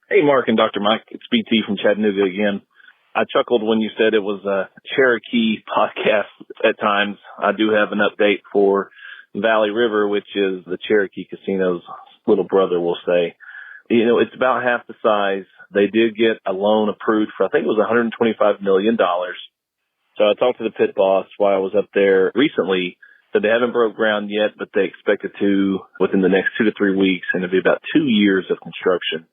[SPEAKER 3] Hey, Mark and Dr. Mike. It's BT from Chattanooga again. I chuckled when you said it was a Cherokee podcast at times. I do have an update for Valley River, which is the Cherokee Casino's little brother, we'll say. It's about half the size. They did get a loan approved for, I think it was $125 million. So I talked to the pit boss while I was up there recently, that they haven't broke ground yet, but they expect it to within the next 2 to 3 weeks, and it'll be about 2 years of construction.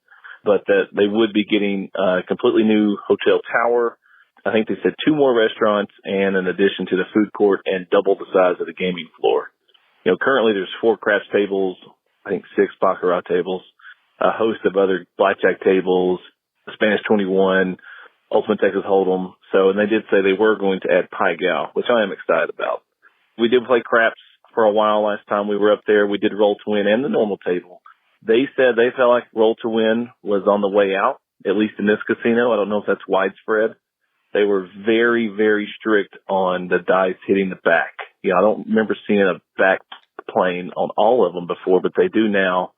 [SPEAKER 3] But that they would be getting a completely new hotel tower. I think they said 2 more restaurants and an addition to the food court and double the size of the gaming floor. Currently there's 4 craps tables, I think 6 baccarat tables, a host of other blackjack tables, Spanish 21, Ultimate Texas Hold'em. And they did say they were going to add Pai Gow, which I am excited about. We did play craps for a while last time we were up there. We did roll to win and the normal table. They said they felt like roll to win was on the way out, at least in this casino. I don't know if that's widespread. They were very, very strict on the dice hitting the back. I don't remember seeing a back plane on all of them before, but they do now.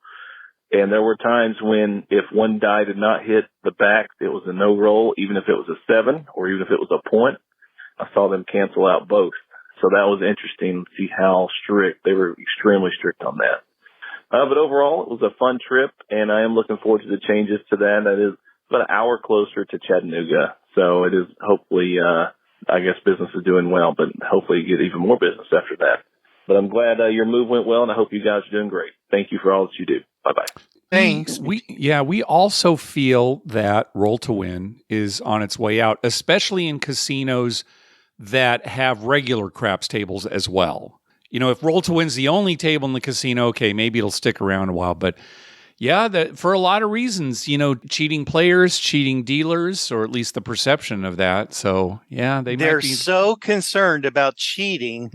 [SPEAKER 3] And there were times when if one die did not hit the back, it was a no roll, even if it was a 7 or even if it was a point. I saw them cancel out both. So that was interesting to see how strict. They were extremely strict on that. But overall, it was a fun trip, and I am looking forward to the changes to that. That is about an hour closer to Chattanooga. So it is hopefully, I guess business is doing well, but hopefully you get even more business after that. But I'm glad your move went well, and I hope you guys are doing great. Thank you for all that you do. Bye-bye.
[SPEAKER 2] Thanks.
[SPEAKER 1] We also feel that roll to win is on its way out, especially in casinos that have regular craps tables as well. If roll to win's the only table in the casino, okay, maybe it'll stick around a while. But yeah, for a lot of reasons, cheating players, cheating dealers, or at least the perception of that. So yeah,
[SPEAKER 2] they're so concerned about cheating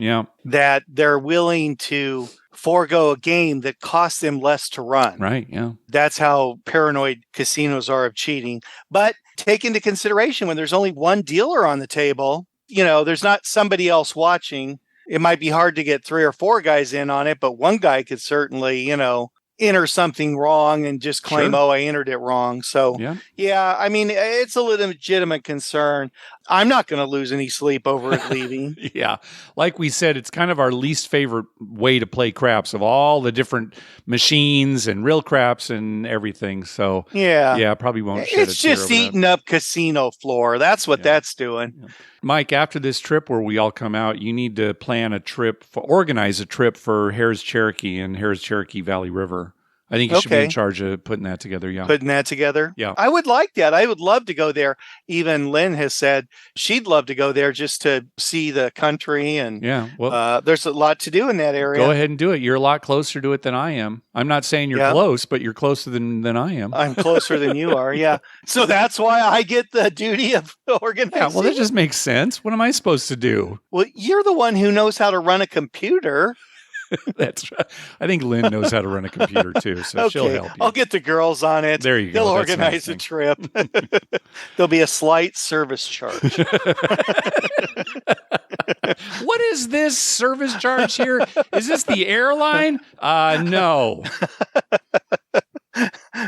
[SPEAKER 2] that they're willing to forego a game that costs them less to run.
[SPEAKER 1] Right, yeah.
[SPEAKER 2] That's how paranoid casinos are of cheating. But take into consideration when there's only one dealer on the table, there's not somebody else watching. It might be hard to get 3 or 4 guys in on it, but one guy could certainly, enter something wrong and just claim, I entered it wrong. So, yeah, it's a legitimate concern. I'm not going to lose any sleep over it leaving.
[SPEAKER 1] Yeah. Like we said, it's kind of our least favorite way to play craps of all the different machines and real craps and everything. So, yeah, probably won't shed
[SPEAKER 2] It's just eating up casino floor. That's what that's doing.
[SPEAKER 1] Yeah. Mike, after this trip where we all come out, you need to organize a trip for Harrah's Cherokee and Harrah's Cherokee Valley River. I think you should be in charge of putting that together. Yeah.
[SPEAKER 2] Putting that together.
[SPEAKER 1] Yeah.
[SPEAKER 2] I would like that. I would love to go there. Even Lynn has said she'd love to go there just to see the country. And there's a lot to do in that area.
[SPEAKER 1] Go ahead and do it. You're a lot closer to it than I am. I'm not saying you're close, but you're closer than I am.
[SPEAKER 2] I'm closer than you are. Yeah. So that's why I get the duty of organizing.
[SPEAKER 1] Yeah. Well, that just makes sense. What am I supposed to do?
[SPEAKER 2] Well, you're the one who knows how to run a computer.
[SPEAKER 1] That's right. I think Lynn knows how to run a computer too, so she'll help you.
[SPEAKER 2] I'll get the girls on it.
[SPEAKER 1] There you go.
[SPEAKER 2] They'll organize a trip. There'll be a slight service charge.
[SPEAKER 1] What is this service charge here? Is this the airline? No.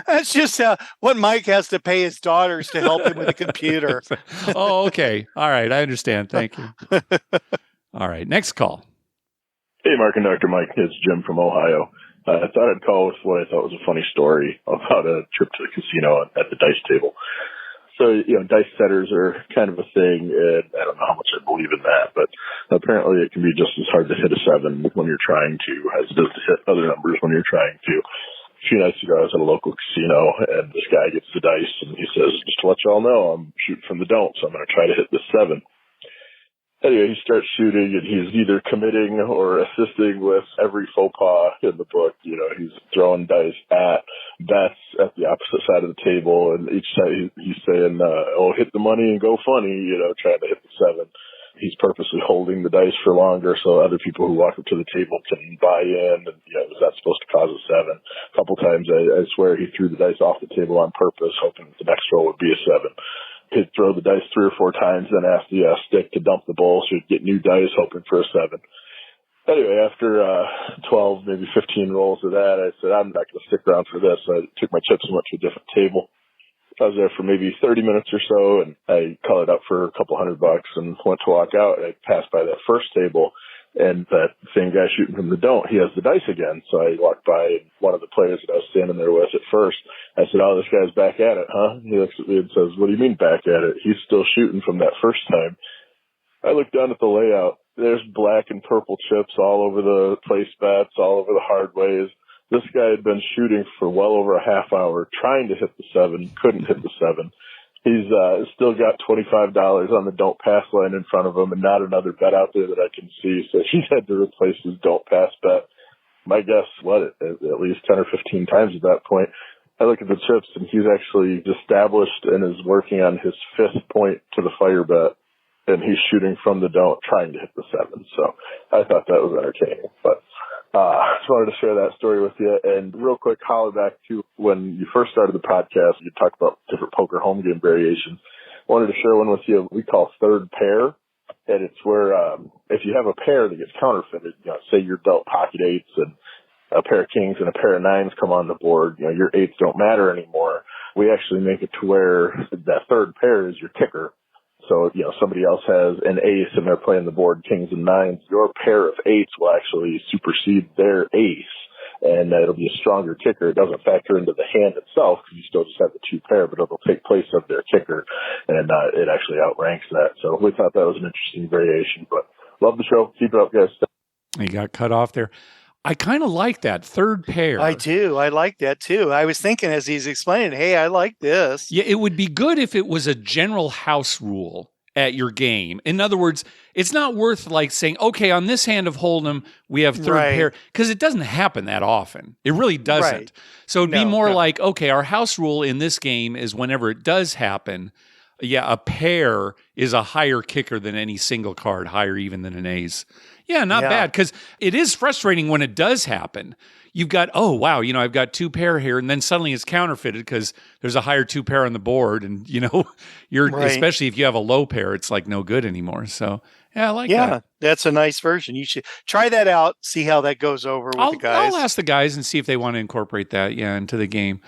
[SPEAKER 2] That's just what Mike has to pay his daughters to help him with a computer.
[SPEAKER 1] Oh, okay. All right. I understand. Thank you. All right. Next call.
[SPEAKER 4] Hey, Mark and Dr. Mike. It's Jim from Ohio. I thought I'd call with what I thought was a funny story about a trip to the casino at the dice table. So, dice setters are kind of a thing, and I don't know how much I believe in that, but apparently it can be just as hard to hit a 7 when you're trying to as it is to hit other numbers when you're trying to. A few nights ago, I was at a local casino, and this guy gets the dice, and he says, just to let you all know, I'm shooting from the don't, so I'm going to try to hit this 7. Anyway, he starts shooting, and he's either committing or assisting with every faux pas in the book. He's throwing dice at bets at the opposite side of the table, and each side he's saying, hit the money and go funny, trying to hit the 7. He's purposely holding the dice for longer so other people who walk up to the table can buy in, and, is that supposed to cause a 7? A couple times, I swear he threw the dice off the table on purpose, hoping that the next roll would be a 7. He'd throw the dice 3 or 4 times, then ask the stick to dump the bowl so he'd get new dice, hoping for a 7. Anyway, after 12, maybe 15 rolls of that, I said, I'm not going to stick around for this. I took my chips and went to a different table. I was there for maybe 30 minutes or so, and I colored up for a couple $100 and went to walk out. And I passed by that first table, and that same guy shooting from the don't, he has the dice again. So I walked by one of the players that I was standing there with at first. I said, oh, this guy's back at it, huh? He looks at me and says, what do you mean back at it? He's still shooting from that first time. I looked down at the layout. There's black and purple chips all over the place bets, all over the hard ways. This guy had been shooting for well over a half hour, trying to hit the 7, couldn't hit the 7. He's still got $25 on the don't pass line in front of him and not another bet out there that I can see. So he's had to replace his don't pass bet. My guess, at least 10 or 15 times at that point. I look at the chips, and he's actually established and is working on his 5th point to the fire bet, and he's shooting from the don't, trying to hit the 7. So I thought that was entertaining. But just wanted to share that story with you. And real quick, holler back to when you first started the podcast, you talked about different poker home game variations. I wanted to share one with you we call third pair. And it's where if you have a pair that gets counterfeited, say you're dealt pocket 8s and a pair of kings and a pair of 9s come on the board, your 8s don't matter anymore. We actually make it to where that third pair is your kicker. So, somebody else has an ace and they're playing the board kings and 9s. Your pair of 8s will actually supersede their ace, and it'll be a stronger kicker. It doesn't factor into the hand itself because you still just have the 2 pair, but it'll take place of their kicker, and it actually outranks that. So we thought that was an interesting variation. But love the show. Keep it up, guys.
[SPEAKER 1] You got cut off there. I kind of like that third pair.
[SPEAKER 2] I do. I like that too. I was thinking as he's explaining, hey, I like this.
[SPEAKER 1] Yeah, it would be good if it was a general house rule at your game. In other words, it's not worth like saying, okay, on this hand of Hold'em, we have third pair, because it doesn't happen that often. It really doesn't.
[SPEAKER 2] Right.
[SPEAKER 1] So it'd be more like, okay, our house rule in this game is whenever it does happen, a pair is a higher kicker than any single card, higher even than an ace. Yeah, not bad, because it is frustrating when it does happen. You've got, oh, wow, I've got 2 pair here, and then suddenly it's counterfeited because there's a higher 2 pair on the board, and, you're especially if you have a low pair, it's like no good anymore. So, yeah, I like that. Yeah,
[SPEAKER 2] that's a nice version. You should try that out, see how that goes over with the guys.
[SPEAKER 1] I'll ask the guys and see if they want to incorporate that, into the game.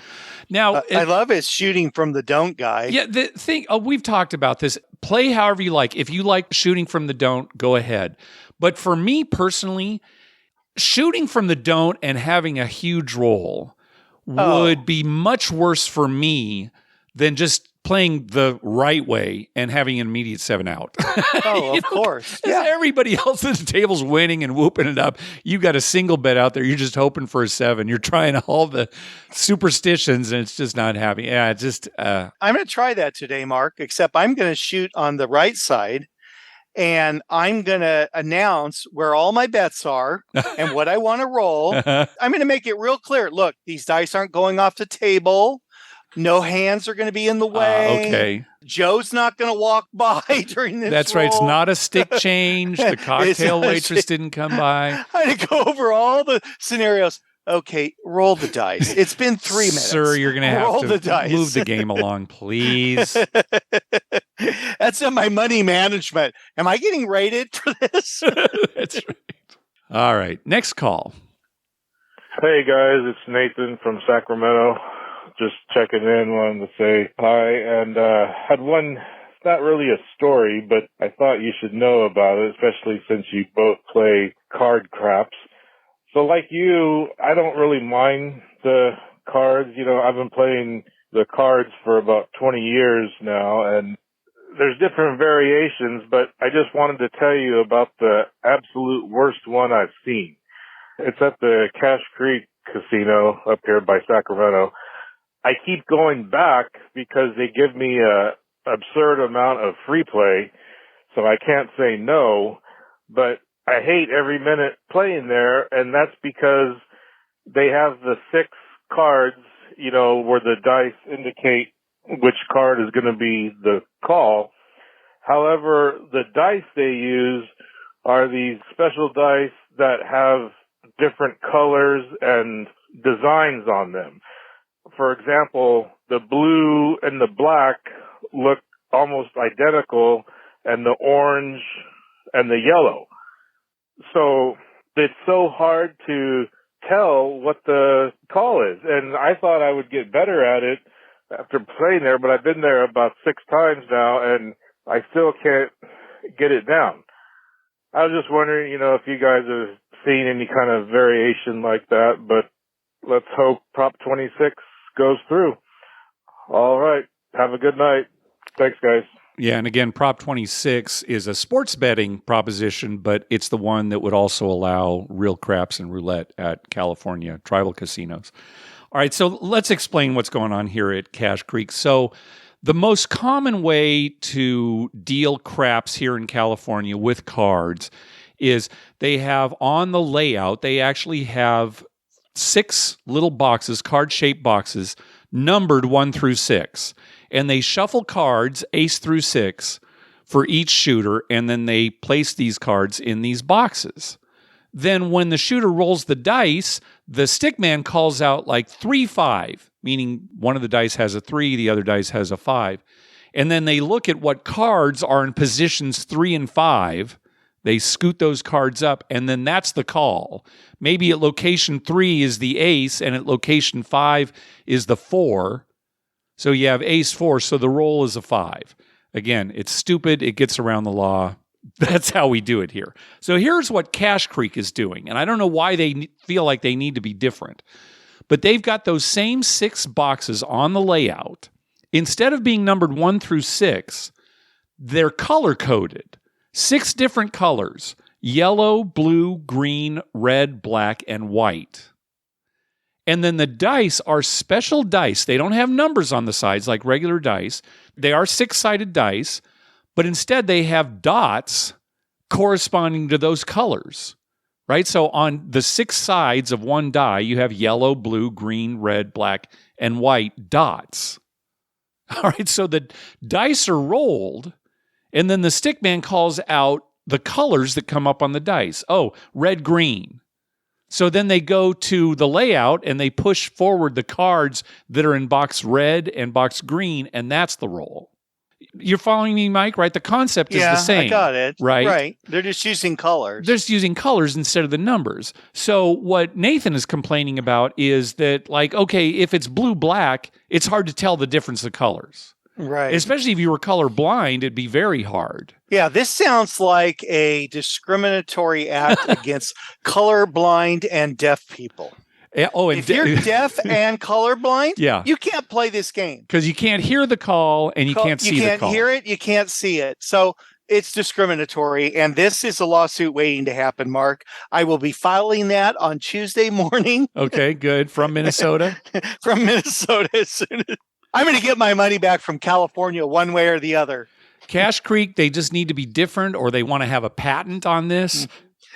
[SPEAKER 1] Now,
[SPEAKER 2] I love his shooting from the don't guy.
[SPEAKER 1] Yeah, the thing, we've talked about this. Play however you like. If you like shooting from the don't, go ahead. But for me personally, shooting from the don't and having a huge roll would be much worse for me than just playing the right way and having an immediate 7 out.
[SPEAKER 2] Oh, of course.
[SPEAKER 1] Yeah. Everybody else at the table's winning and whooping it up. You got a single bet out there. You're just hoping for a 7. You're trying all the superstitions and it's just not happening. Yeah, it's just...
[SPEAKER 2] I'm going to try that today, Mark, except I'm going to shoot on the right side and I'm going to announce where all my bets are and what I want to roll. I'm going to make it real clear. Look, these dice aren't going off the table. No hands are going to be in the way.
[SPEAKER 1] Okay.
[SPEAKER 2] Joe's not going to walk by during this
[SPEAKER 1] That's
[SPEAKER 2] roll.
[SPEAKER 1] right. It's not a stick change. The cocktail waitress didn't come by.
[SPEAKER 2] I'm going to go over all the scenarios. Okay, roll the dice. It's been 3 minutes.
[SPEAKER 1] Sir, you're going to have to move the game along, please.
[SPEAKER 2] That's in my money management. Am I getting rated for this?
[SPEAKER 1] That's right. All right. Next call.
[SPEAKER 5] Hey, guys. It's Nathan from Sacramento. Just checking in. Wanted to say hi. And had one, not really a story, but I thought you should know about it, especially since you both play card craps. So like you, I don't really mind the cards. You know, I've been playing the cards for about 20 years now, and there's different variations, but I just wanted to tell you about the absolute worst one I've seen. It's at the Cache Creek Casino up here by Sacramento. I keep going back because they give me a absurd amount of free play, so I can't say no, but I hate every minute playing there, and that's because they have the 6 cards, you know, where the dice indicate which card is going to be the call. However, the dice they use are these special dice that have different colors and designs on them. For example, the blue and the black look almost identical, and the orange and the yellow. So it's so hard to tell what the call is. And I thought I would get better at it after playing there, but I've been there about 6 times now, and I still can't get it down. I was just wondering, you know, if you guys have seen any kind of variation like that, but let's hope Prop 26 goes through. All right. Have a good night. Thanks, guys.
[SPEAKER 1] Yeah, and again, Prop 26 is a sports betting proposition, but it's the one that would also allow real craps and roulette at California tribal casinos. All right, so let's explain what's going on here at Cache Creek. So the most common way to deal craps here in California with cards is they have on the layout, they actually have 6 little boxes, card-shaped boxes, numbered 1 through 6. And they shuffle cards, ace through 6, for each shooter, and then they place these cards in these boxes. Then when the shooter rolls the dice, the stickman calls out like 3-5, meaning one of the dice has a 3, the other dice has a 5. And then they look at what cards are in positions 3 and 5. They scoot those cards up, and then that's the call. Maybe at location 3 is the ace, and at location 5 is the 4. So you have ace 4, so the roll is a 5. Again, it's stupid. It gets around the law. That's how we do it here. So here's what Cache Creek is doing, and I don't know why they feel like they need to be different, but they've got those same 6 boxes on the layout. Instead of being numbered 1 through 6, they're color-coded. 6 different colors: yellow, blue, green, red, black, and white. And then the dice are special dice. They don't have numbers on the sides like regular dice. They are 6-sided dice, but instead they have dots corresponding to those colors, right? So on the 6 sides of one die, you have yellow, blue, green, red, black, and white dots. All right, so the dice are rolled, and then the stickman calls out the colors that come up on the dice. Oh, red, green. So then they go to the layout and they push forward the cards that are in box red and box green, and that's the roll. You're following me, Mike, right? The concept is the same.
[SPEAKER 2] I got it.
[SPEAKER 1] Right?
[SPEAKER 2] Right. They're just using colors.
[SPEAKER 1] They're just using colors instead of the numbers. So what Nathan is complaining about is that, like, okay, if it's blue-black, it's hard to tell the difference of colors.
[SPEAKER 2] Right.
[SPEAKER 1] Especially if you were colorblind, it'd be very hard.
[SPEAKER 2] Yeah, this sounds like a discriminatory act against colorblind and deaf people.
[SPEAKER 1] And
[SPEAKER 2] if you're deaf and colorblind, you can't play this game.
[SPEAKER 1] Because you can't hear the call and you can't see the call. You
[SPEAKER 2] can't hear it, you can't see it. So it's discriminatory, and this is a lawsuit waiting to happen, Mark. I will be filing that on Tuesday morning.
[SPEAKER 1] Okay, good. From Minnesota?
[SPEAKER 2] From Minnesota. As soon as I'm going to get my money back from California one way or the other.
[SPEAKER 1] Cache Creek, they just need to be different, or they want to have a patent on this.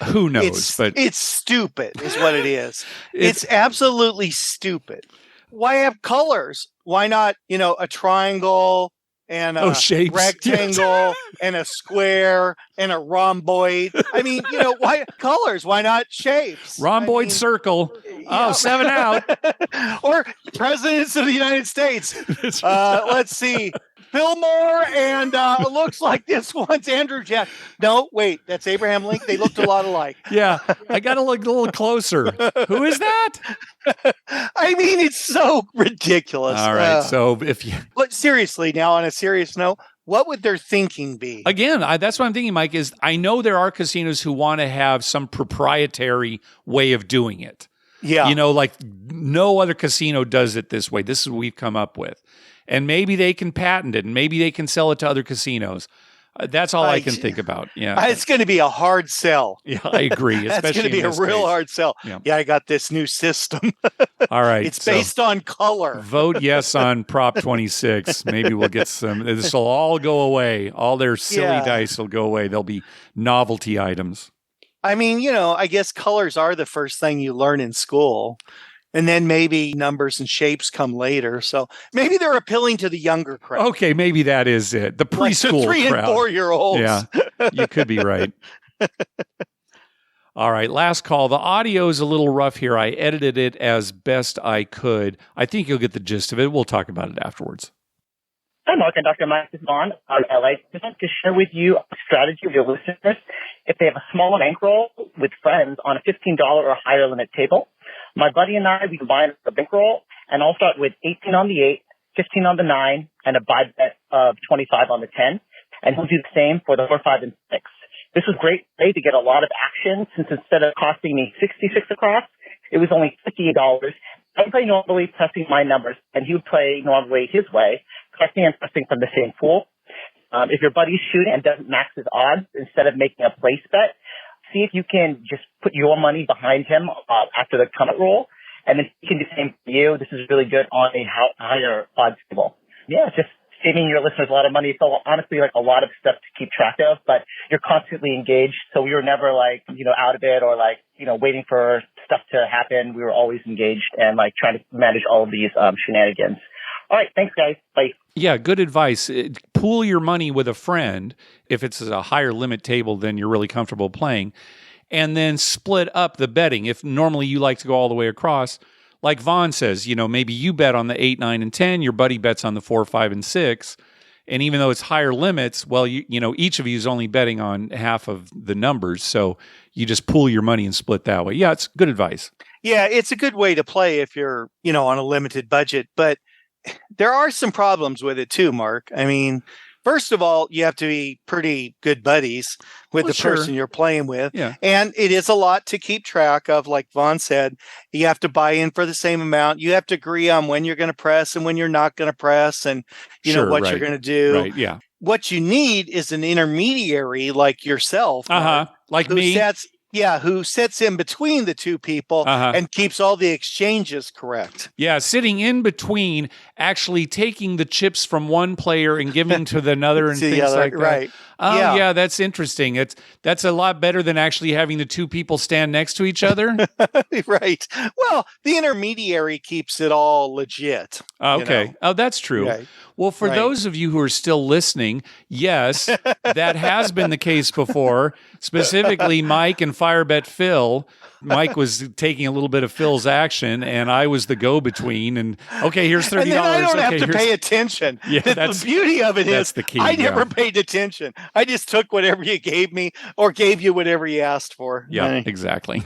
[SPEAKER 1] Who knows? But
[SPEAKER 2] it's stupid is what it is. It's absolutely stupid. Why have colors? Why not, a triangle and a rectangle and a square and a rhomboid? I mean, why colors? Why not shapes?
[SPEAKER 1] Rhomboid circle. 7 out.
[SPEAKER 2] Or presidents of the United States. Let's see. Fillmore and it looks like this one's Andrew Jack. No, wait, that's Abraham Lincoln. They looked a lot alike.
[SPEAKER 1] Yeah, I got to look a little closer. Who is that?
[SPEAKER 2] I mean, it's so ridiculous.
[SPEAKER 1] All right, so
[SPEAKER 2] but seriously, now on a serious note, what would their thinking be?
[SPEAKER 1] Again, that's what I'm thinking, Mike, is I know there are casinos who want to have some proprietary way of doing it.
[SPEAKER 2] Yeah.
[SPEAKER 1] Like no other casino does it this way. This is what we've come up with. And maybe they can patent it, and maybe they can sell it to other casinos. That's all I can think about. Yeah,
[SPEAKER 2] it's going to be a hard sell.
[SPEAKER 1] Yeah, I agree.
[SPEAKER 2] That's going to be a real hard sell. Yeah, I got this new system.
[SPEAKER 1] All right,
[SPEAKER 2] it's based on color.
[SPEAKER 1] Vote yes on Prop 26. Maybe we'll get some. This will all go away. All their silly dice will go away. They'll be novelty items.
[SPEAKER 2] I mean, I guess colors are the first thing you learn in school. And then maybe numbers and shapes come later. So maybe they're appealing to the younger crowd.
[SPEAKER 1] Okay, maybe that is it. The preschool
[SPEAKER 2] like the 3
[SPEAKER 1] crowd.
[SPEAKER 2] and 4-year-olds.
[SPEAKER 1] Yeah, you could be right. All right, last call. The audio is a little rough here. I edited it as best I could. I think you'll get the gist of it. We'll talk about it afterwards.
[SPEAKER 6] Hi, Mark and Dr. Mike is on LA. Just like to share with you a strategy with your listeners. If they have a small bankroll with friends on a $15 or higher limit table, my buddy and I, we combine the bankroll, and I'll start with 18 on the 8, 15 on the 9, and a buy bet of 25 on the 10. And he'll do the same for the 4, 5, and 6. This was a great way to get a lot of action, since instead of costing me $66 across, it was only $58. I play normally pressing my numbers, and he would play normally his way, pressing and pressing from the same pool. If your buddy's shooting and doesn't max his odds, instead of making a place bet, see if you can just put your money behind him after the comet roll, and then he can do the same for you. This is really good on a higher odds table. Yeah, just saving your listeners a lot of money. So honestly, like a lot of stuff to keep track of, but you're constantly engaged. So we were never out of it or waiting for stuff to happen. We were always engaged and trying to manage all of these shenanigans. All right. Thanks, guys. Bye.
[SPEAKER 1] Yeah, good advice. Pool your money with a friend if it's a higher limit table than you're really comfortable playing, and then split up the betting. If normally you like to go all the way across, like Vaughn says, maybe you bet on the 8, 9, and 10, your buddy bets on the 4, 5, and 6. And even though it's higher limits, well, each of you is only betting on half of the numbers. So you just pool your money and split that way. Yeah, it's good advice.
[SPEAKER 2] Yeah, it's a good way to play if you're, on a limited budget. But there are some problems with it too, Mark. I mean, first of all, you have to be pretty good buddies with the person you're playing with.
[SPEAKER 1] Yeah.
[SPEAKER 2] And it is a lot to keep track of. Like Vaughn said, you have to buy in for the same amount. You have to agree on when you're going to press and when you're not going to press and, what you're going to do.
[SPEAKER 1] Right, yeah.
[SPEAKER 2] What you need is an intermediary like yourself.
[SPEAKER 1] Mark, like me.
[SPEAKER 2] Who sits in between the two people and keeps all the exchanges correct.
[SPEAKER 1] Yeah, sitting in between, actually taking the chips from one player and giving to the other and things like that.
[SPEAKER 2] Right.
[SPEAKER 1] Oh, yeah, that's interesting. That's a lot better than actually having the two people stand next to each other.
[SPEAKER 2] Right. Well, the intermediary keeps it all legit.
[SPEAKER 1] Okay. Oh, that's true. Right. Well, for those of you who are still listening, yes, that has been the case before. Specifically, Mike and Firebet Phil. Mike was taking a little bit of Phil's action, and I was the go-between. And okay, here's $30.
[SPEAKER 2] And then I don't have to pay attention.
[SPEAKER 1] Yeah,
[SPEAKER 2] the beauty of it is
[SPEAKER 1] the key,
[SPEAKER 2] I never paid attention. I just took whatever you gave me or gave you whatever you asked for.
[SPEAKER 1] Yeah, exactly.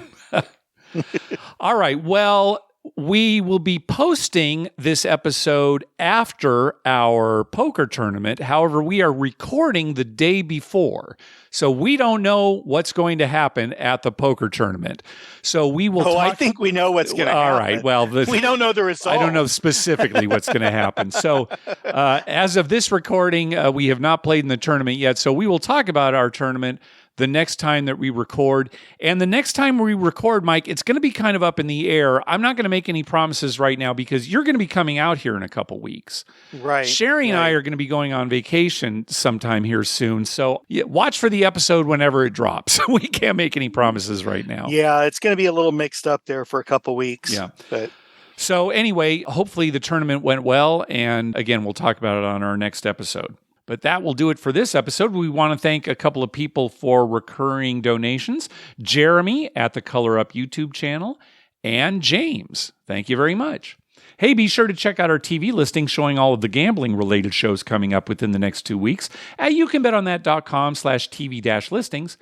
[SPEAKER 1] All right. Well, we will be posting this episode after our poker tournament. However, we are recording the day before. So we don't know what's going to happen at the poker tournament. So we will
[SPEAKER 2] I think we know what's going to happen.
[SPEAKER 1] All right. Well,
[SPEAKER 2] we don't know the result.
[SPEAKER 1] I don't know specifically what's going to happen. So as of this recording, we have not played in the tournament yet. So we will talk about our tournament the next time that we record. And the next time we record, Mike, it's going to be kind of up in the air. I'm not going to make any promises right now because you're going to be coming out here in a couple weeks.
[SPEAKER 2] Right.
[SPEAKER 1] Sherry and I are going to be going on vacation sometime here soon. So watch for the episode whenever it drops. We can't make any promises right now.
[SPEAKER 2] Yeah, it's going to be a little mixed up there for a couple weeks.
[SPEAKER 1] Yeah.
[SPEAKER 2] But
[SPEAKER 1] so anyway, hopefully the tournament went well. And again, we'll talk about it on our next episode. But that will do it for this episode. We want to thank a couple of people for recurring donations. Jeremy at the Color Up YouTube channel and James. Thank you very much. Hey, be sure to check out our TV listing showing all of the gambling-related shows coming up within the next 2 weeks at youcanbetonthat.com/TV-listings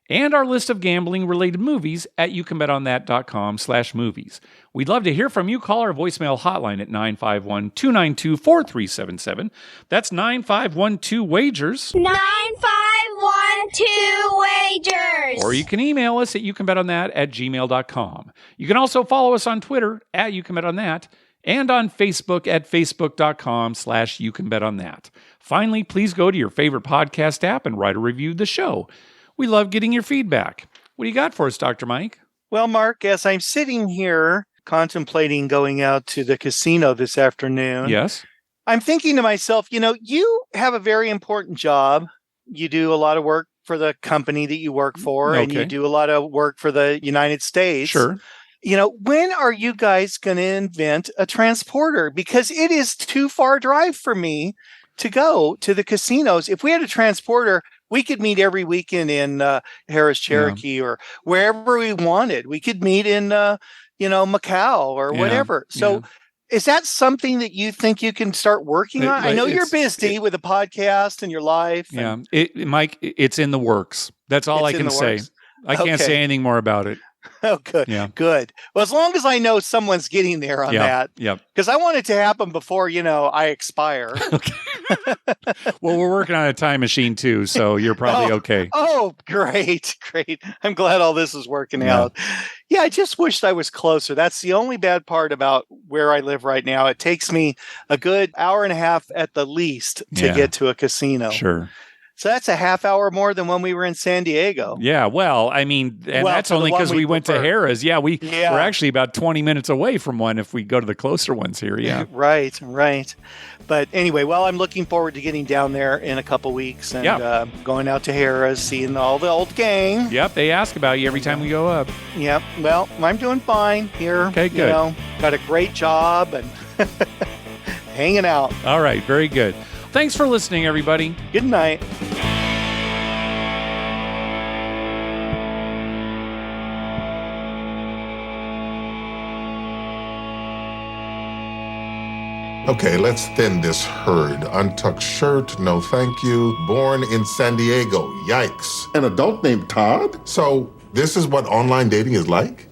[SPEAKER 1] and our list of gambling-related movies at youcanbetonthat.com/movies. We'd love to hear from you. Call our voicemail hotline at 951-292-4377. That's 9512-WAGERS.
[SPEAKER 7] 9512-WAGERS.
[SPEAKER 1] Or you can email us at youcanbetonthat@gmail.com. You can also follow us on Twitter at youcanbetonthat and on Facebook at facebook.com/youcanbetonthat. Finally, please go to your favorite podcast app and write a review of the show. We love getting your feedback. What do you got for us, Dr. Mike?
[SPEAKER 2] Well, Mark, as I'm sitting here contemplating going out to the casino this afternoon,
[SPEAKER 1] Yes.
[SPEAKER 2] I'm thinking to myself, you have a very important job. You do a lot of work for the company that you work for, and you do a lot of work for the United States.
[SPEAKER 1] Sure.
[SPEAKER 2] When are you guys going to invent a transporter? Because it is too far a drive for me to go to the casinos. If we had a transporter, we could meet every weekend in Harrah's, Cherokee, or wherever we wanted. We could meet in, Macau or whatever. So is that something that you think you can start working on? I know you're busy with a podcast and your life.
[SPEAKER 1] Yeah. Mike, it's in the works. That's all I can say. I can't say anything more about it.
[SPEAKER 2] Oh, good.
[SPEAKER 1] Yeah.
[SPEAKER 2] Good. Well, as long as I know someone's getting there on that.
[SPEAKER 1] Yep.
[SPEAKER 2] Because I want it to happen before, I expire.
[SPEAKER 1] Okay. Well, we're working on a time machine too, so you're probably okay.
[SPEAKER 2] Oh, great. Great. I'm glad all this is working out. Yeah, I just wished I was closer. That's the only bad part about where I live right now. It takes me a good hour and a half at the least to get to a casino.
[SPEAKER 1] Sure.
[SPEAKER 2] So that's a half hour more than when we were in San Diego.
[SPEAKER 1] Yeah, well, I mean, that's only because we went to Harrah's. Yeah, we're actually about 20 minutes away from one if we go to the closer ones here. Yeah.
[SPEAKER 2] Right. But anyway, I'm looking forward to getting down there in a couple weeks and going out to Harrah's, seeing all the old gang.
[SPEAKER 1] Yep, they ask about you every time we go up.
[SPEAKER 2] Yep. Well, I'm doing fine here.
[SPEAKER 1] Okay, good.
[SPEAKER 2] Got a great job and hanging out.
[SPEAKER 1] All right, very good. Thanks for listening, everybody.
[SPEAKER 2] Good night.
[SPEAKER 8] Okay, let's thin this herd. Untucked shirt, no thank you. Born in San Diego, yikes.
[SPEAKER 9] An adult named Todd?
[SPEAKER 8] So, this is what online dating is like?